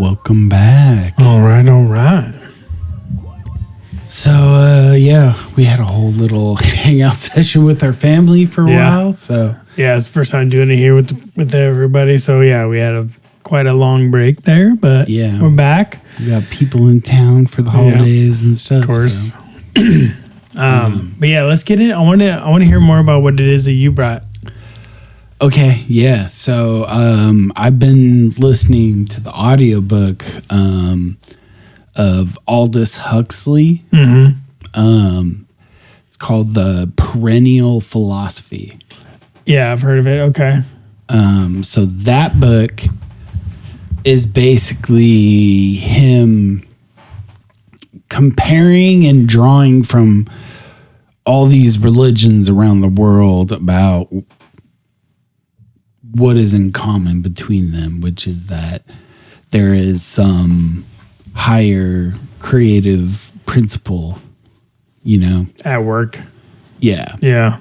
Welcome back. All right. So, we had a whole little hangout session with our family for a while. So, yeah, it's the first time doing it here with everybody. So, yeah, we had quite a long break there, but we're back. We got people in town for the holidays and stuff. Of course. So. But yeah, let's get in. I want to hear more about what it is that you brought. Okay, yeah. So I've been listening to the audiobook of Aldous Huxley. Mm-hmm. It's called The Perennial Philosophy. Yeah, I've heard of it. Okay. So that book is basically him comparing and drawing from all these religions around the world about what is in common between them, which is that there is some higher creative principle, At work. Yeah. Yeah.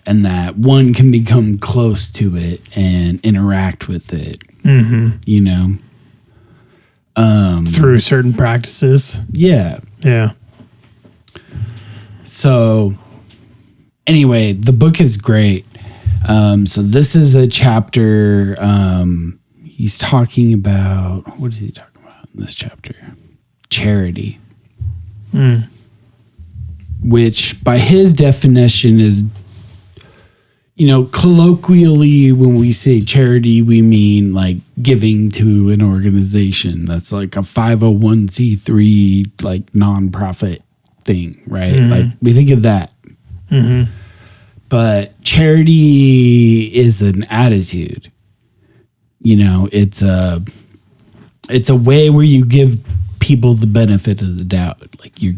And that one can become close to it and interact with it, Through certain practices. Yeah. Yeah. So anyway, the book is great. So this is a chapter. He's talking about, what is he talking about in this chapter? Charity. Which by his definition is, colloquially, when we say charity, we mean like giving to an organization that's like a 501c3, like nonprofit thing, right? Like we think of that. But charity is an attitude. It's a way where you give people the benefit of the doubt. Like you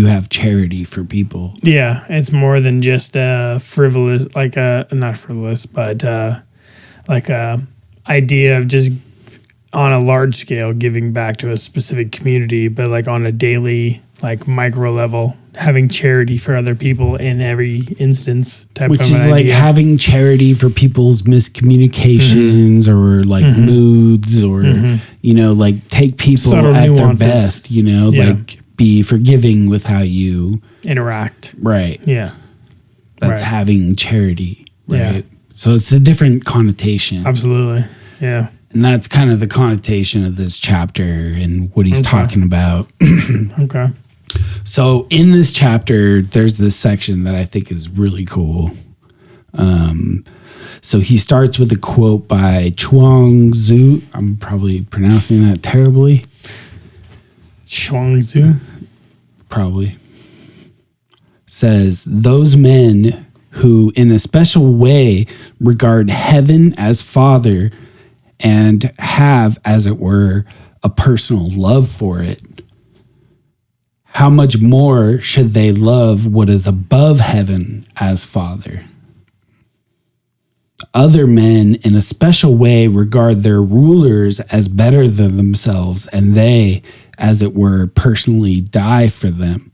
have charity for people. Yeah, it's more than just a frivolous, not frivolous, but like a idea of just on a large scale giving back to a specific community, but like on a daily, like micro level, having charity for other people in every instance type Which of is an like idea. having charity for people's miscommunications or like moods or, like take people Subtle at nuances. their best, like be forgiving with how you interact. Right. Yeah. That's Right. having charity. Right. Yeah. So it's a different connotation. Absolutely. Yeah. And that's kind of the connotation of this chapter and what he's talking about. Okay. So in this chapter, there's this section that I think is really cool. So he starts with a quote by Chuang Tzu. I'm probably pronouncing that terribly. Chuang Tzu. Probably. Says, those men who in a special way regard heaven as father and have, as it were, a personal love for it, how much more should they love what is above heaven as father? Other men in a special way regard their rulers as better than themselves, and they, as it were, personally die for them.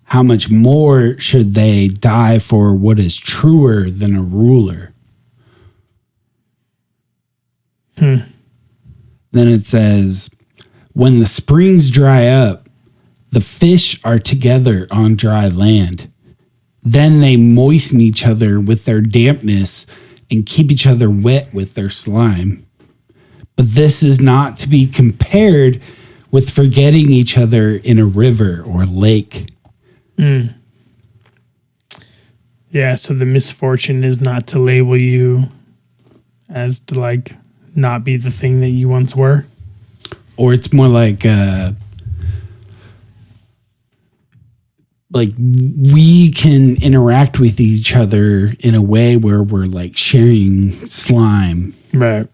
How much more should they die for what is truer than a ruler? Then it says, when the springs dry up, the fish are together on dry land. Then they moisten each other with their dampness and keep each other wet with their slime. But this is not to be compared with forgetting each other in a river or lake. Yeah, so the misfortune is not to label you as to like not be the thing that you once were. Or it's more like we can interact with each other in a way where we're like sharing slime. Right.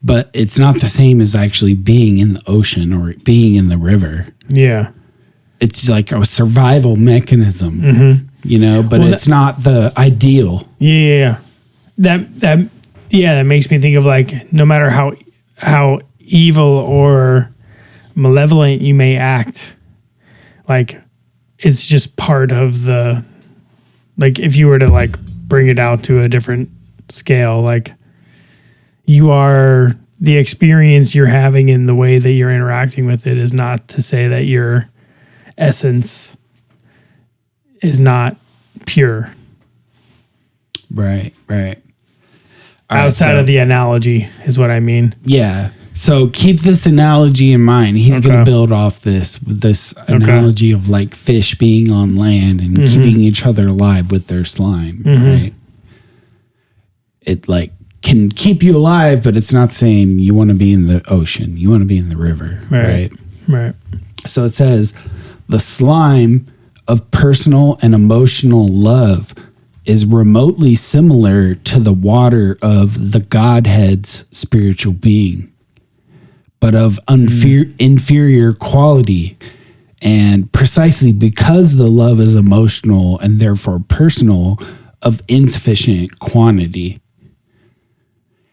But it's not the same as actually being in the ocean or being in the river. Yeah. It's like a survival mechanism, but Well, it's not the ideal. Yeah. That makes me think of like no matter how evil or malevolent you may act, like it's just part of the, like if you were to like bring it out to a different scale, like you are the experience you're having in the way that you're interacting with it is not to say that your essence is not pure. Right. Outside of the analogy is what I mean. Yeah. So keep this analogy in mind. He's going to build off this analogy of like fish being on land and keeping each other alive with their slime, right? It like can keep you alive, but it's not saying you want to be in the ocean. You want to be in the river, right? So it says the slime of personal and emotional love is remotely similar to the water of the Godhead's spiritual being, but of inferior quality. And precisely because the love is emotional and therefore personal, of insufficient quantity.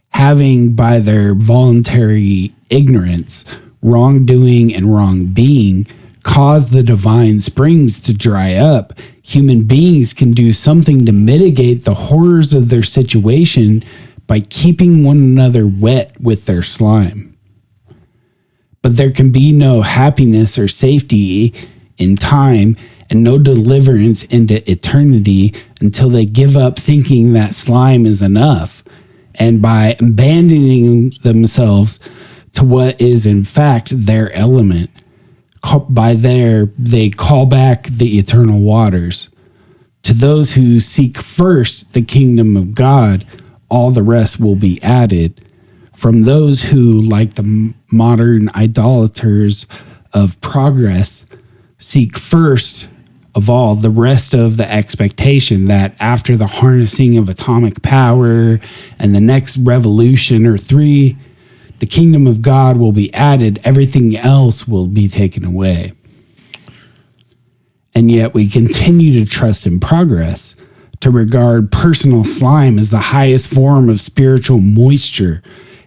Having by their voluntary ignorance, wrongdoing and wrong being caused the divine springs to dry up, human beings can do something to mitigate the horrors of their situation by keeping one another wet with their slime. But there can be no happiness or safety in time and no deliverance into eternity until they give up thinking that slime is enough, and by abandoning themselves to what is in fact their element. They call back the eternal waters. To those who seek first the kingdom of God, all the rest will be added. From those who, like the modern idolaters of progress, seek first of all the rest of the expectation that after the harnessing of atomic power and the next revolution or three, the kingdom of God will be added, everything else will be taken away. And yet we continue to trust in progress, to regard personal slime as the highest form of spiritual moisture,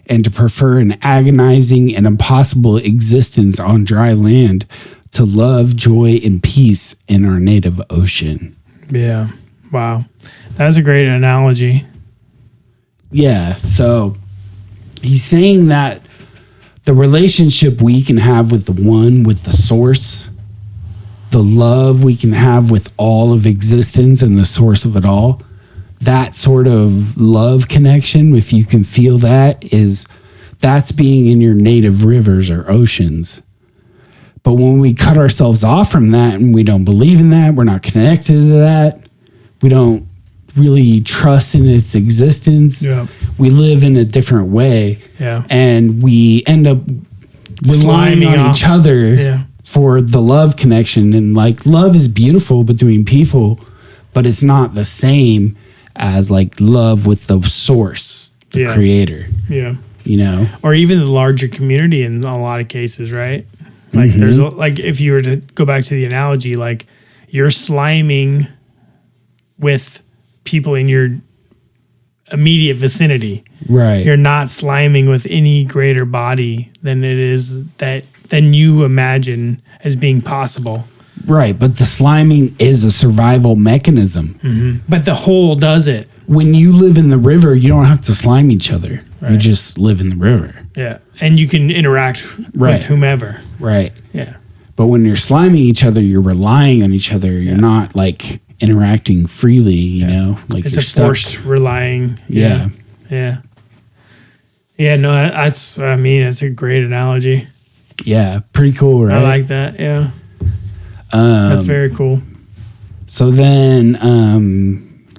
and to prefer an agonizing and impossible existence on dry land to love, joy, and peace in our native ocean. Yeah. Wow. That's a great analogy. Yeah. So he's saying that the relationship we can have with the one, with the source, the love we can have with all of existence and the source of it all, that sort of love connection, if you can feel that, that's being in your native rivers or oceans. But when we cut ourselves off from that and we don't believe in that, we're not connected to that, we don't really trust in its existence, we live in a different way, and we end up relying on each other for the love connection. And like, love is beautiful between people, but it's not the same as like love with the source, the creator. You know, or even the larger community in a lot of cases, right? Like there's like, if you were to go back to the analogy, like you're sliming with people in your immediate vicinity, right? You're not sliming with any greater body than you imagine as being possible. Right, but the sliming is a survival mechanism. But the whole does it. When you live in the river, you don't have to slime each other. Right. You just live in the river. Yeah, and you can interact with whomever. Right. Yeah. But when you're sliming each other, you're relying on each other. You're not like interacting freely, you know? Like it's you're a forced relying. Yeah. No, that's a great analogy. Yeah, pretty cool, right? I like that, yeah. That's very cool. So then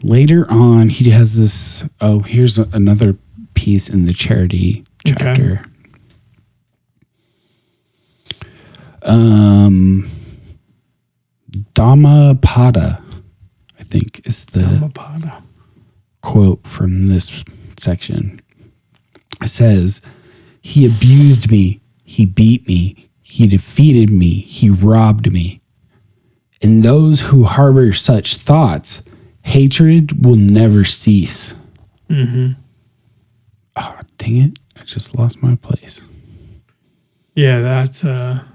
later on, he has this, here's another piece in the charity chapter. Dhammapada, I think, is the quote from this section. It says, "He abused me, he beat me, he defeated me, he robbed me. In those who harbor such thoughts, hatred will never cease." Oh, dang it. I just lost my place. Yeah, that's that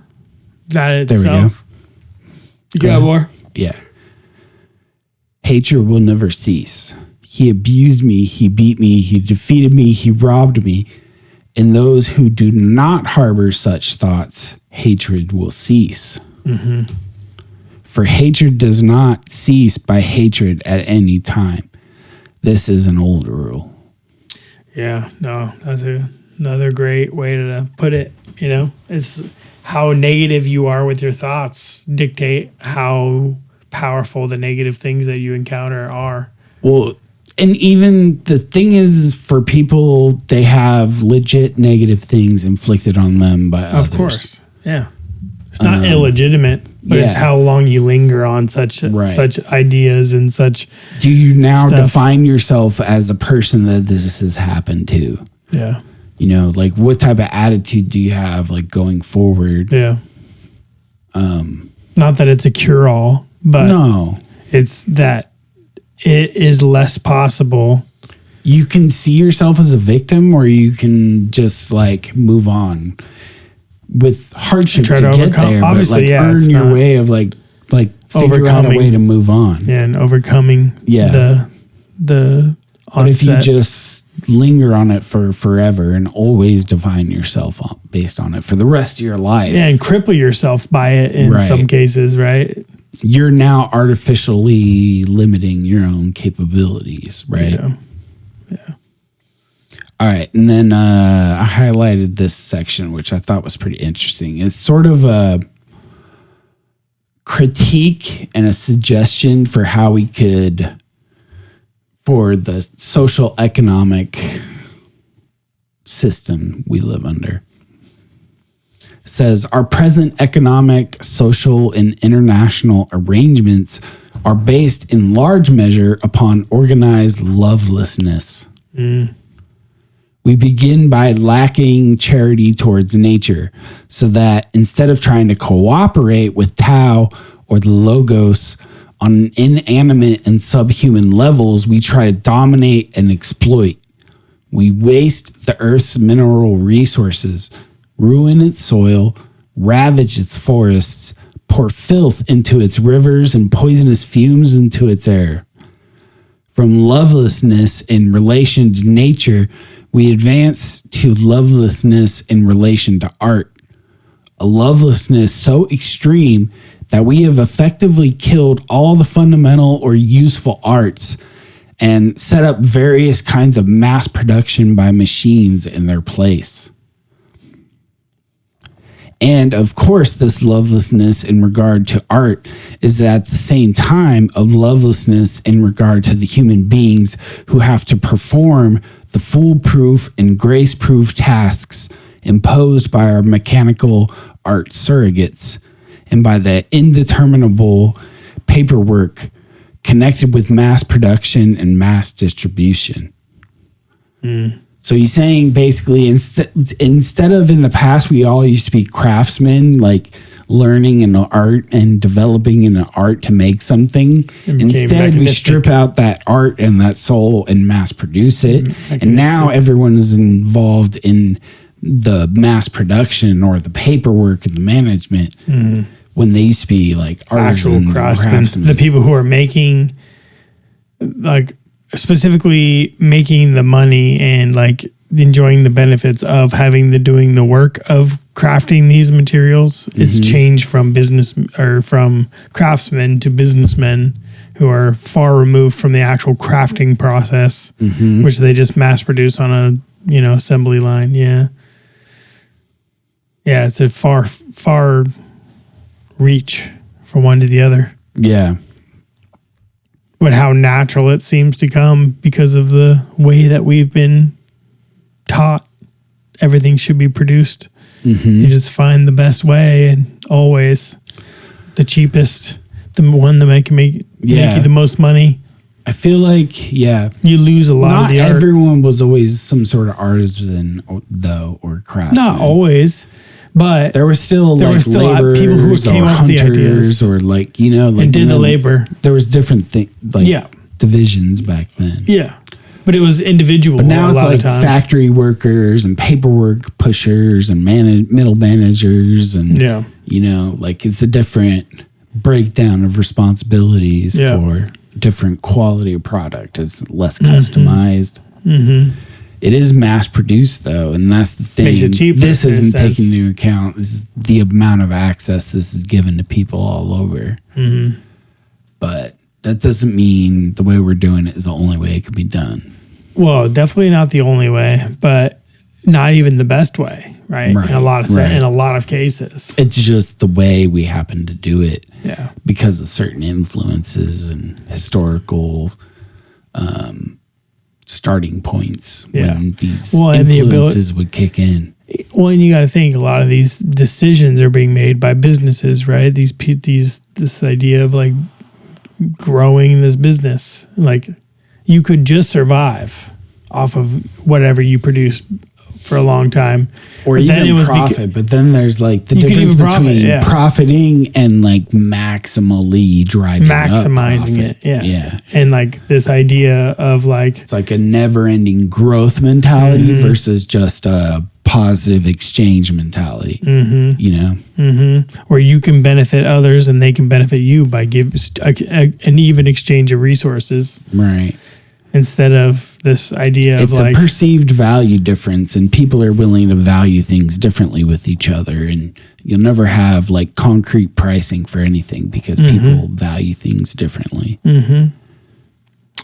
itself. There we go. You got more? Yeah. Hatred will never cease. He abused me, he beat me, he defeated me, he robbed me. In those who do not harbor such thoughts, hatred will cease. For hatred does not cease by hatred at any time. This is an old rule. Yeah, no, that's another great way to put it. You know, it's how negative you are with your thoughts dictate how powerful the negative things that you encounter are. Well, and even the thing is, for people, they have legit negative things inflicted on them by others. Of course, yeah. It's not illegitimate, but it's how long you linger on such ideas and such. Do you now define yourself as a person that this has happened to? Yeah. You know, like what type of attitude do you have, like going forward? Yeah. Not that it's a cure-all, but no, it's that it is less possible. You can see yourself as a victim, or you can just like move on with hardship to get there, obviously, but like earn your way of like figure out a way to move on. Yeah, and overcoming the But if you just linger on it for forever and always define yourself based on it for the rest of your life. Yeah, and cripple yourself by it in some cases, right? You're now artificially limiting your own capabilities, right? Yeah. All right. And then I highlighted this section, which I thought was pretty interesting. It's sort of a critique and a suggestion for how we could, for the social economic system we live under. It says, our present economic, social, and international arrangements are based in large measure upon organized lovelessness. We begin by lacking charity towards nature, so that instead of trying to cooperate with Tao or the Logos on inanimate and subhuman levels, we try to dominate and exploit. We waste the earth's mineral resources, ruin its soil, ravage its forests, pour filth into its rivers and poisonous fumes into its air. From lovelessness in relation to nature, we advance to lovelessness in relation to art. A lovelessness so extreme that we have effectively killed all the fundamental or useful arts and set up various kinds of mass production by machines in their place. And of course, this lovelessness in regard to art is at the same time a lovelessness in regard to the human beings who have to perform the foolproof and grace-proof tasks imposed by our mechanical art surrogates and by the indeterminable paperwork connected with mass production and mass distribution. So he's saying basically instead of in the past, we all used to be craftsmen, like learning an art and developing an art to make something. Instead, we strip out that art and that soul and mass produce it. And now everyone is involved in the mass production or the paperwork and the management when they used to be like artisans, craftsmen. The people who are making, like, specifically making the money and like enjoying the benefits of doing the work of crafting these materials. It's changed from business or from craftsmen to businessmen who are far removed from the actual crafting process, which they just mass produce on a assembly line. Yeah, it's a far reach from one to the other. Yeah. But how natural it seems to come because of the way that we've been taught everything should be produced. You just find the best way and always the cheapest, the one that can make you the most money. I feel like, you lose a lot of the art. Not everyone was always some sort of artisan, though, or craftsman. Not always. But there was still laborers people who came up with the ideas or and did the labor. There was different things divisions back then. Yeah, but it was individual. But now it's like factory workers and paperwork pushers and middle managers and it's a different breakdown of responsibilities for different quality of product. It's less customized. It is mass produced though, and that's the thing. Makes it cheaper, This in a isn't sense. taking into account is the amount of access this is given to people all over. Mm-hmm. But that doesn't mean the way we're doing it is the only way it can be done. Well, definitely not the only way, but not even the best way, right? In a lot of cases. It's just the way we happen to do it. Yeah. Because of certain influences and historical starting points when these influences would kick in. Well, and you got to think a lot of these decisions are being made by businesses, right? This idea of like growing this business, like you could just survive off of whatever you produce for a long time, or even profit. But then there's like the difference between profiting and like maximally maximizing it. Yeah. And like this idea of like, it's like a never ending growth mentality versus just a positive exchange mentality, you know, where you can benefit others and they can benefit you by an even exchange of resources. Right. Instead of this idea of like... It's a perceived value difference, and people are willing to value things differently with each other, and you'll never have like concrete pricing for anything because people value things differently.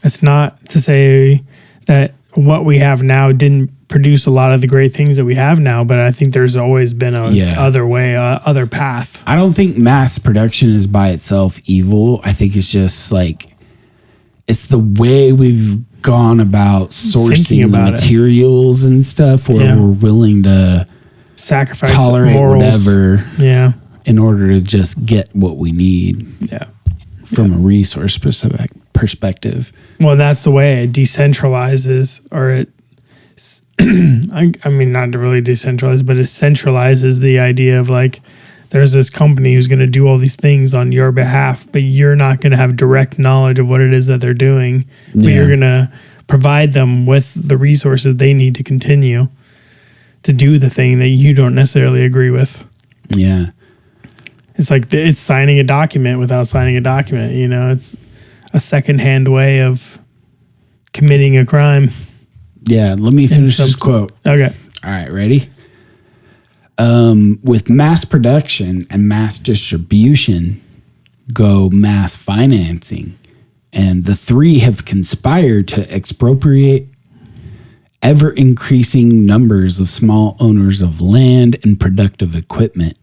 It's not to say that what we have now didn't produce a lot of the great things that we have now, but I think there's always been other path. I don't think mass production is by itself evil. I think it's just like... it's the way we've gone about sourcing the materials and stuff where we're willing to sacrifice tolerate morals. Whatever in order to just get what we need from a resource perspective. Well, that's the way it decentralizes, or it I mean, not to really decentralize, but it centralizes the idea of like, there's this company who's going to do all these things on your behalf, but you're not going to have direct knowledge of what it is that they're doing. But you're going to provide them with the resources they need to continue to do the thing that you don't necessarily agree with. Yeah. It's like it's signing a document without signing a document. You know, it's a secondhand way of committing a crime. Yeah. Let me finish this quote. Okay. All right. Ready? With mass production and mass distribution go mass financing, and the three have conspired to expropriate ever-increasing numbers of small owners of land and productive equipment,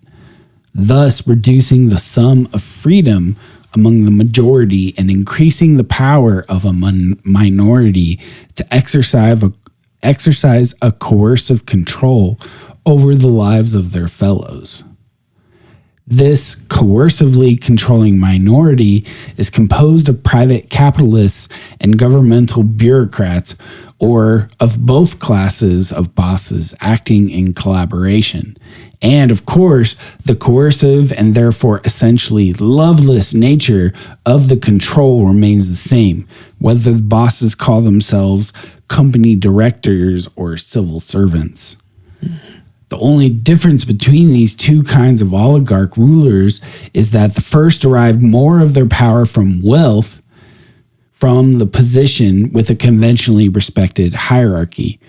thus reducing the sum of freedom among the majority and increasing the power of a minority to exercise a coercive control over the lives of their fellows. This coercively controlling minority is composed of private capitalists and governmental bureaucrats, or of both classes of bosses acting in collaboration. And of course, the coercive and therefore essentially loveless nature of the control remains the same, whether the bosses call themselves company directors or civil servants. The only difference between these two kinds of oligarch rulers is that the first derive more of their power from wealth, from the position with a conventionally respected hierarchy,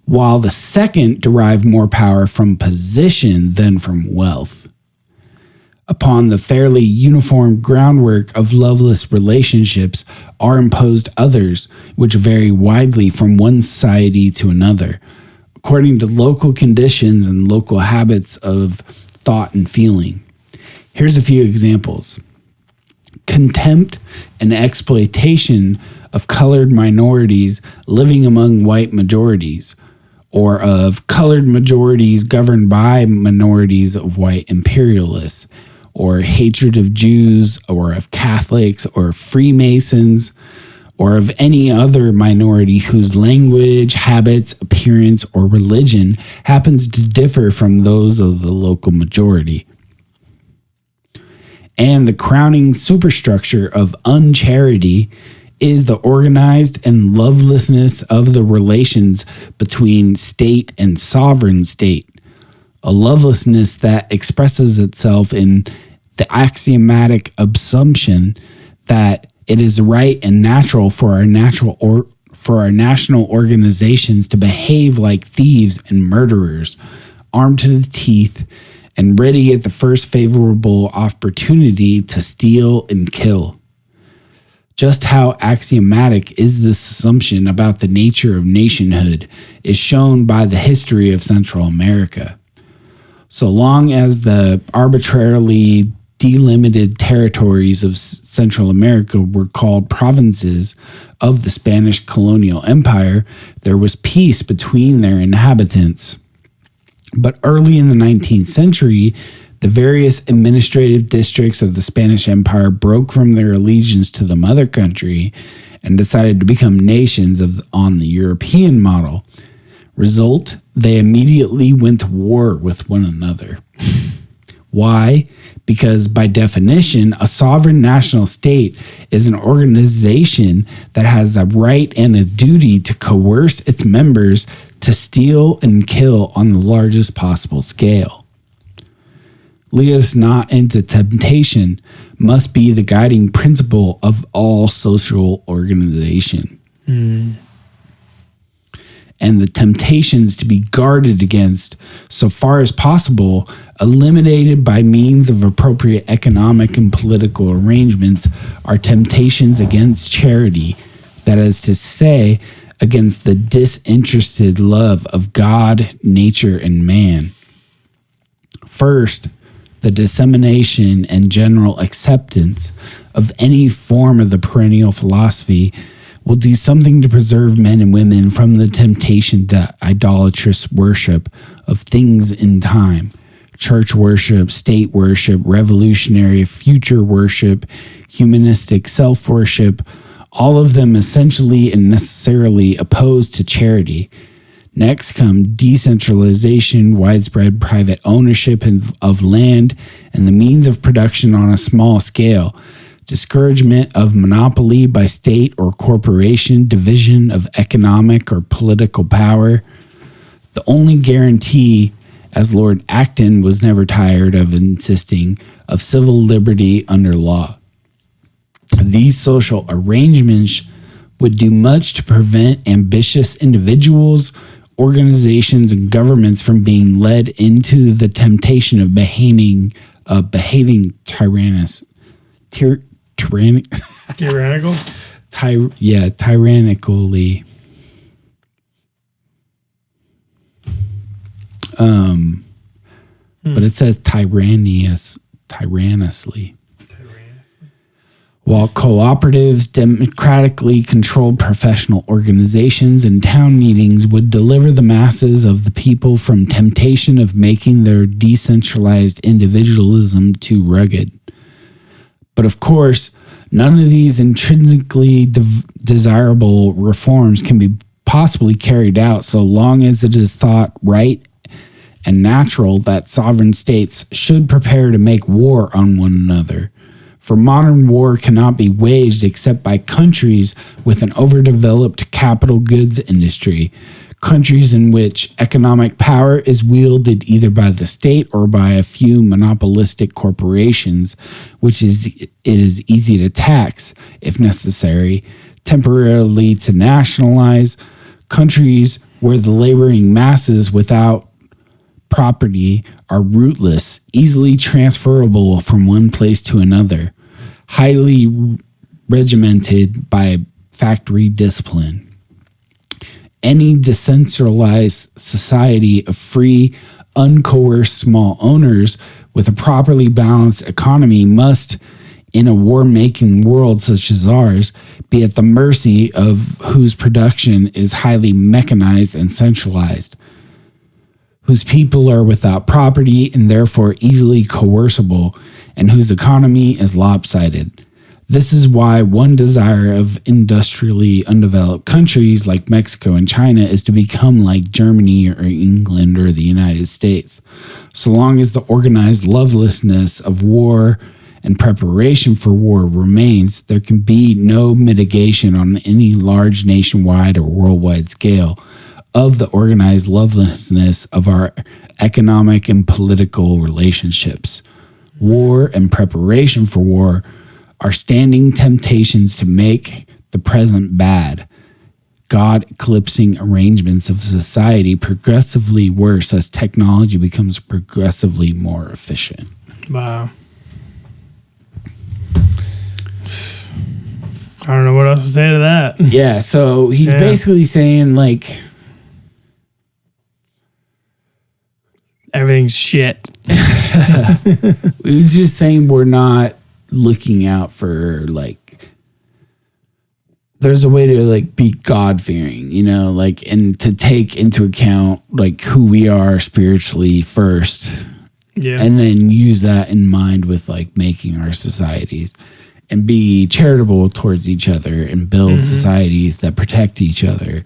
while the second derive more power from position than from wealth. Upon the fairly uniform groundwork of loveless relationships are imposed others, which vary widely from one society to another, according to local conditions and local habits of thought and feeling. Here's a few examples. Contempt and exploitation of colored minorities living among white majorities, or of colored majorities governed by minorities of white imperialists, or hatred of Jews, or of Catholics, or Freemasons, or of any other minority whose language, habits, appearance, or religion happens to differ from those of the local majority. And the crowning superstructure of uncharity is the organized and lovelessness of the relations between state and sovereign state, a lovelessness that expresses itself in the axiomatic assumption that it is right and natural for for our national organizations to behave like thieves and murderers, armed to the teeth and ready at the first favorable opportunity to steal and kill. Just how axiomatic is this assumption about the nature of nationhood is shown by the history of Central America. So long as the arbitrarily delimited territories of Central America were called provinces of the Spanish colonial empire, there was peace between their inhabitants. But early in the 19th century, the various administrative districts of the Spanish Empire broke from their allegiance to the mother country and decided to become nations on the European model. Result, they immediately went to war with one another. Why? Because by definition, a sovereign national state is an organization that has a right and a duty to coerce its members to steal and kill on the largest possible scale. Lead us not into temptation must be the guiding principle of all social organization. And the temptations to be guarded against, so far as possible, eliminated by means of appropriate economic and political arrangements, are temptations against charity, that is to say, against the disinterested love of God, nature, and man. First, the dissemination and general acceptance of any form of the perennial philosophy will do something to preserve men and women from the temptation to idolatrous worship of things in time. Church worship, state worship, revolutionary future worship, humanistic self-worship, all of them essentially and necessarily opposed to charity. Next come decentralization, widespread private ownership of land and the means of production on a small scale, discouragement of monopoly by state or corporation, division of economic or political power. The only guarantee, as Lord Acton was never tired of insisting, of civil liberty under law. These social arrangements would do much to prevent ambitious individuals, organizations, and governments from being led into the temptation of behaving Tyrannical? Tyrannically. But it says tyrannously. While cooperatives, democratically controlled professional organizations, and town meetings would deliver the masses of the people from temptation of making their decentralized individualism too rugged. But of course, none of these intrinsically desirable reforms can be possibly carried out so long as it is thought right and natural that sovereign states should prepare to make war on one another. For modern war cannot be waged except by countries with an overdeveloped capital goods industry, countries in which economic power is wielded either by the state or by a few monopolistic corporations, which it is easy to tax, if necessary, temporarily to nationalize, countries where the laboring masses without property are rootless, easily transferable from one place to another, highly regimented by factory discipline. Any decentralized society of free, uncoerced small owners with a properly balanced economy must, in a war-making world such as ours, be at the mercy of whose production is highly mechanized and centralized, whose people are without property and therefore easily coercible, and whose economy is lopsided. This is why one desire of industrially undeveloped countries like Mexico and China is to become like Germany or England or the United States. So long as the organized lovelessness of war and preparation for war remains, there can be no mitigation on any large nationwide or worldwide scale of the organized lovelessness of our economic and political relationships. War and preparation for war are standing temptations to make the present bad, God-eclipsing arrangements of society progressively worse as technology becomes progressively more efficient. Wow. I don't know what else to say to that. Yeah, so he's basically saying, like, everything's shit. he's just saying we're not looking out for, like, there's a way to, like, be God-fearing, you know, like, and to take into account, like, who we are spiritually first. Yeah. And then use that in mind with, like, making our societies and be charitable towards each other and build societies that protect each other.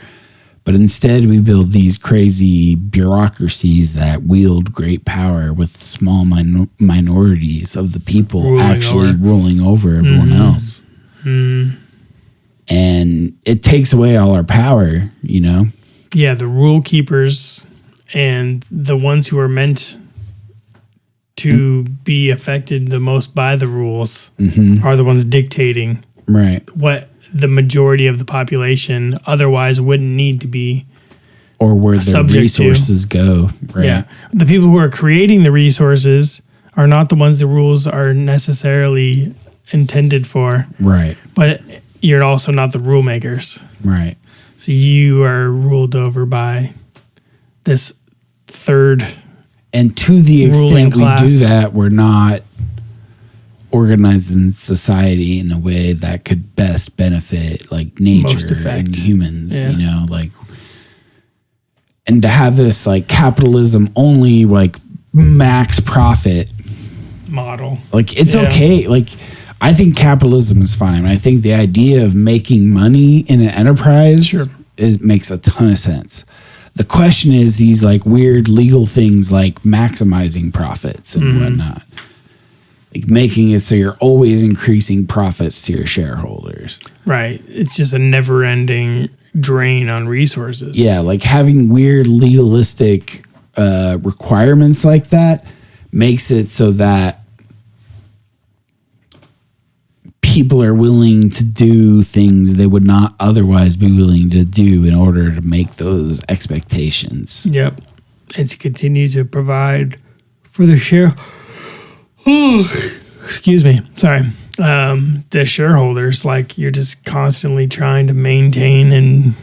But instead, we build these crazy bureaucracies that wield great power with small minorities of the people ruling over everyone else. And it takes away all our power, you know? Yeah, the rule keepers and the ones who are meant to be affected the most by the rules are the ones dictating what the majority of the population otherwise wouldn't need to be, or where the resources go. Right. Yeah, the people who are creating the resources are not the ones the rules are necessarily intended for. Right. But you're also not the rule makers. Right. So you are ruled over by this third. And to the extent we do that, we're not organizing society in a way that could best benefit, like, nature and humans, you know, like, and to have this, like, capitalism only, like, max profit model. Like, it's okay. Like, I think capitalism is fine. I think the idea of making money in an enterprise, it makes a ton of sense. The question is these, like, weird legal things like maximizing profits and whatnot. Like, making it so you're always increasing profits to your shareholders. Right. It's just a never-ending drain on resources. Yeah, like having weird legalistic requirements like that makes it so that people are willing to do things they would not otherwise be willing to do in order to make those expectations. Yep. And to continue to provide for the share. Excuse me. Sorry. The shareholders, like, you're just constantly trying to maintain and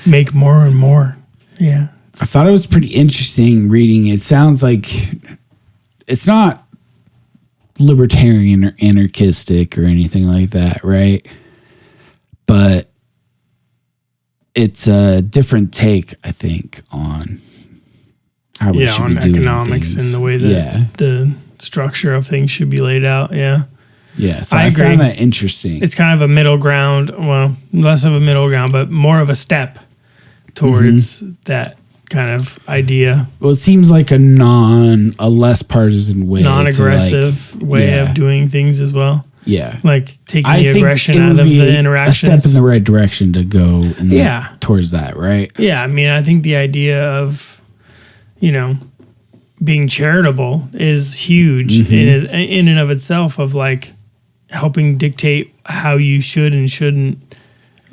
make more and more. Yeah. I thought it was pretty interesting reading. It sounds like it's not libertarian or anarchistic or anything like that, right? But it's a different take, I think, on how we should be doing economics things. And the way that the structure of things should be laid out. Yeah. Yeah. So I found that interesting. It's kind of a middle ground. Well, less of a middle ground, but more of a step towards that kind of idea. Well, it seems like a less partisan way, non-aggressive way of doing things as well. Yeah, like taking the aggression out of the interactions. A step in the right direction to go towards that, right? Yeah, I mean, I think the idea of, you know, being charitable is huge in and of itself, of, like, helping dictate how you should and shouldn't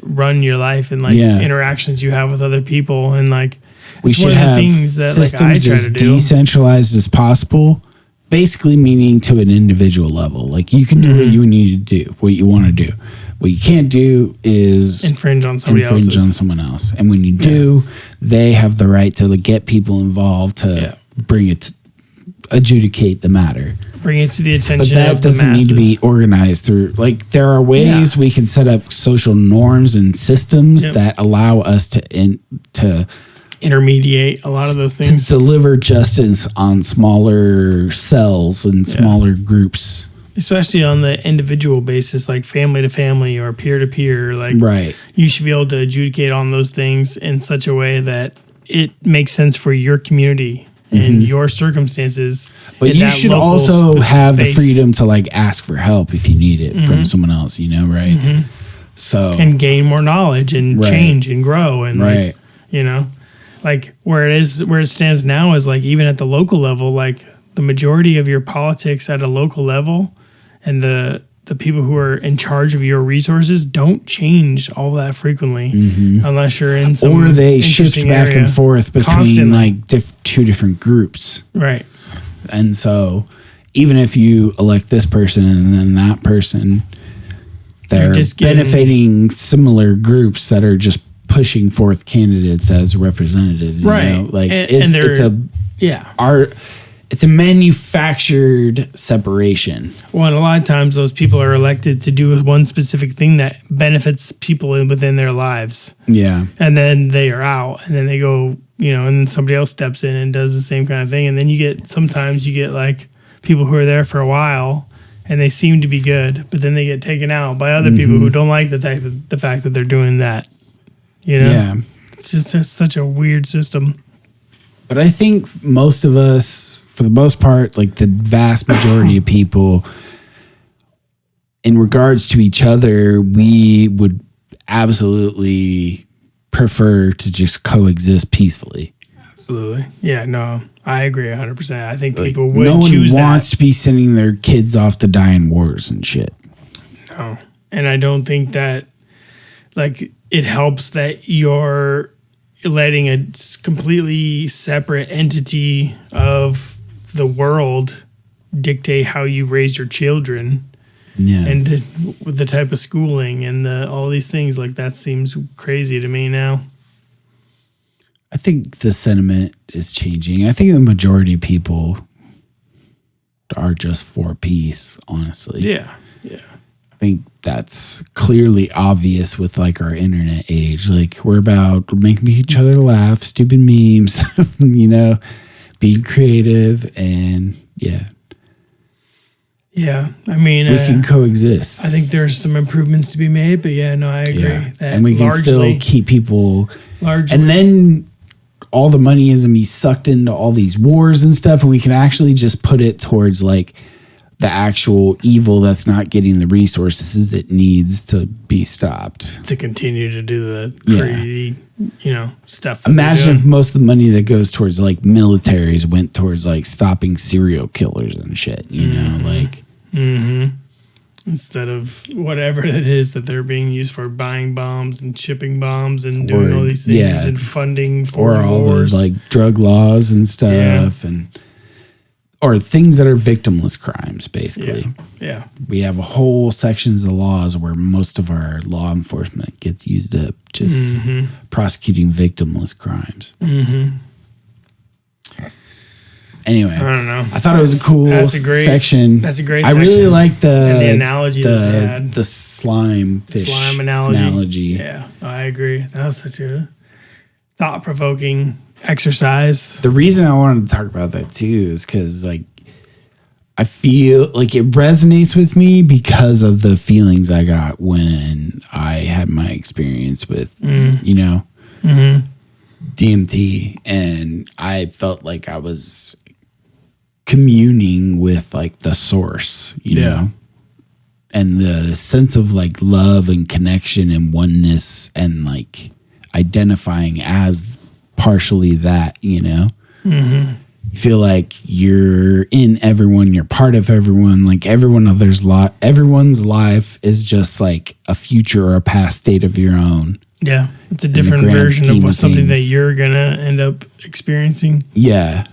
run your life and, like, interactions you have with other people. And, like, we should have systems as decentralized as possible, basically meaning to an individual level. Like, you can do what you need to do, what you want to do. What you can't do is infringe on someone else. And when you do, they have the right to, like, get people involved to bring it to adjudicate the matter. Bring it to the attention of the masses. But that doesn't need to be organized through, like, there are ways we can set up social norms and systems that allow us to intermediate a lot of those things. To deliver justice on smaller cells and smaller groups. Especially on the individual basis, like family to family or peer to peer. Like, you should be able to adjudicate on those things in such a way that it makes sense for your community and your circumstances. But you should also have the freedom to, like, ask for help if you need it from someone else, you know, right? So, and gain more knowledge and change and grow and like, you know, like where it stands now is, like, even at the local level, like, the majority of your politics at a local level and the the people who are in charge of your resources don't change all that frequently unless you're in some or they shift back and forth between constantly. like two different groups. Right. And so even if you elect this person and then that person, they're just benefiting similar groups that are just pushing forth candidates as representatives. You Right. know? Like And it's a manufactured separation. Well, and a lot of times those people are elected to do one specific thing that benefits people within their lives. Yeah. And then they are out, and then they go, and then somebody else steps in and does the same kind of thing. And then sometimes you get like people who are there for a while and they seem to be good, but then they get taken out by other people who don't like the fact that they're doing that. Yeah. It's just such a weird system. But I think most of us, for the most part, like the vast majority of people, in regards to each other, we would absolutely prefer to just coexist peacefully. Absolutely. Yeah, no, I agree 100%. I think Like, people would no one choose wants that. to be sending their kids off to die in wars and shit. No. And I don't think that, like, it helps that you're letting a completely separate entity of the world dictate how you raise your children Yeah. and with the type of schooling and all these things. Like, that seems crazy to me now. I think the sentiment is changing. I think the majority of people are just for peace, honestly. Yeah. I think that's clearly obvious with like our internet age. Like we're about making each other laugh, stupid memes, being creative, and yeah. Yeah. I mean, We can coexist. I think there's some improvements to be made, but yeah, no, I agree. Yeah. That And we can still keep people. largely. And then all the money is going to be sucked into all these wars and stuff. And we can actually just put it towards like the actual evil that's not getting the resources it needs to be stopped. to continue to do the Yeah. crazy, stuff. that Imagine they're if most of the money that goes towards like militaries went towards like stopping serial killers and shit, like. doing. Instead of whatever it is that they're being used for, buying bombs and shipping bombs and doing all these things and funding for or all wars. the like drug laws and stuff or things that are victimless crimes, basically. Yeah. We have a whole sections of laws where most of our law enforcement gets used up just prosecuting victimless crimes. Anyway, I don't know. I thought it was a cool section. That's a great I really section. like And the analogy that they had. the slime fish Slime analogy. Yeah, I agree. That was such a thought-provoking exercise. The reason I wanted to talk about that too is because like I feel like it resonates with me because of the feelings I got when I had my experience with DMT, and I felt like I was communing with like the source, you know, and the sense of like love and connection and oneness and like identifying as partially that, you feel like you're in everyone, you're part of everyone, like everyone's life is just like a future or a past state of your own. Yeah, it's a different grand version scheme of of something that things. you're gonna end up experiencing. Yeah.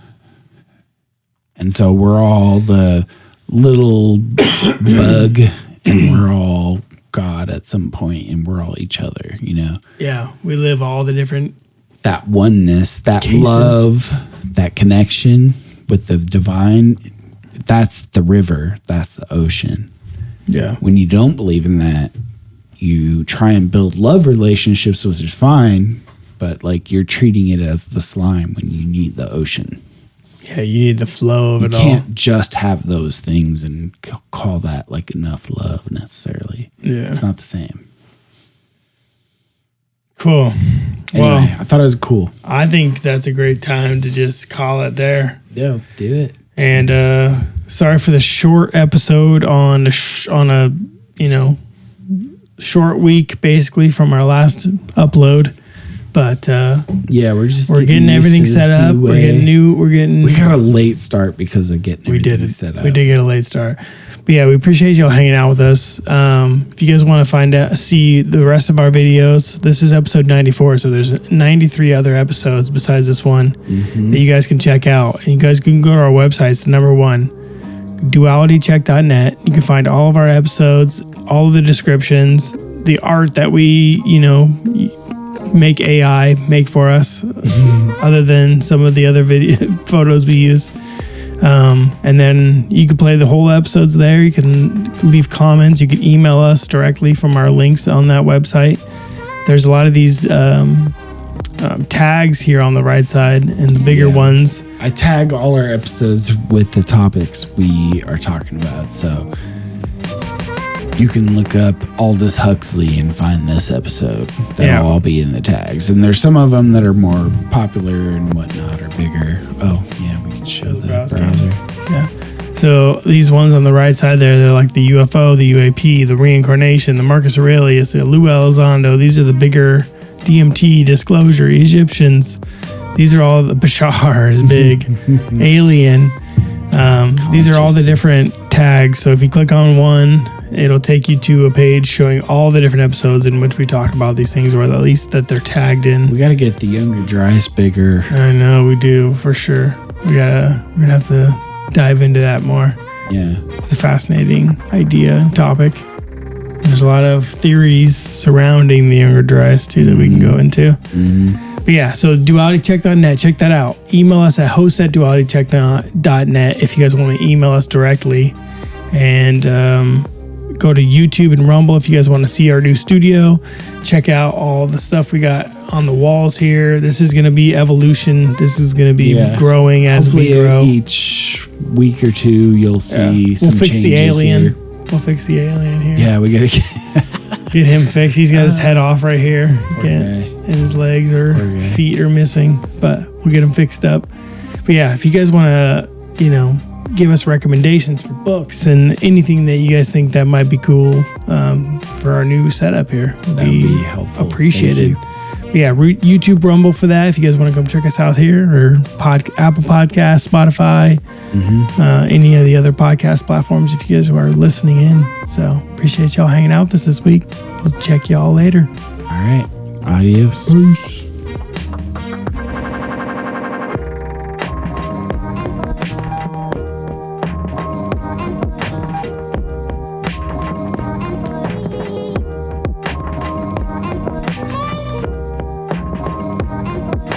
And so we're all the little bug and we're all God at some point and we're all each other, Yeah, we live all the different. That oneness, that Cases. love, that connection with the divine, that's the river, that's the ocean. Yeah, When you don't believe in that, you try and build love relationships, which is fine, but like you're treating it as the slime when you need the ocean. yeah, you need the flow of You it all. can't just have those things and call that like enough love necessarily. Yeah, It's not the same. cool. Anyway, Well, I thought it was cool. I think that's a great time to just call it there. Yeah, let's do it. And sorry for the short episode on a short week basically from our last upload, But yeah, we're getting everything set up. We got a late start because of getting everything set up. We did get a late start. But yeah, we appreciate y'all hanging out with us. If you guys want to see the rest of our videos, this is episode 94. So there's 93 other episodes besides this one that you guys can check out. And you guys can go to our website. It's number 1, dualitycheck.net. You can find all of our episodes, all of the descriptions, the art that we, make AI make for us, other than some of the other photos we use. And then you can play the whole episodes there. You can leave comments. You can email us directly from our links on that website. There's a lot of these tags here on the right side and the bigger ones. I tag all our episodes with the topics we are talking about. So you can look up Aldous Huxley and find this episode. That'll all be in the tags. And there's some of them that are more popular and whatnot or bigger. Oh, yeah, we can show the browser. Yeah. So these ones on the right side there, they're like the UFO, the UAP, the reincarnation, the Marcus Aurelius, the Lou Elizondo. These are the bigger DMT, disclosure, Ejections. These are all the Bashar is big, Alien. These are all the different tags. So if you click on one, it'll take you to a page showing all the different episodes in which we talk about these things, or at least that they're tagged in. We got to get the Younger Dryas bigger. I know we do, for sure. We're gonna have to dive into that more. Yeah, it's a fascinating idea and topic. There's a lot of theories surrounding the Younger Dryas too that we can go into. But yeah, so dualitycheck.net, check that out. Email us at host@dualitycheck.net if you guys want to email us directly. And go to YouTube and Rumble if you guys want to see our new studio. Check out all the stuff we got on the walls here. This is going to be evolution. This is going to be growing as we grow. Each week or two, you'll see some changes. We'll fix the alien. Here. We'll fix the alien here. Yeah, we got to get him fixed. He's got his head off right here. And his legs or feet are missing, but we'll get him fixed up. But yeah, if you guys want to, give us recommendations for books and anything that you guys think that might be cool for our new setup here, would be helpful. Appreciated. But yeah, YouTube, Rumble for that. If you guys want to come check us out here, or Apple Podcasts, Spotify, any of the other podcast platforms if you guys are listening in. So appreciate y'all hanging out with us this week. We'll check y'all later. All right. Adios. Peace.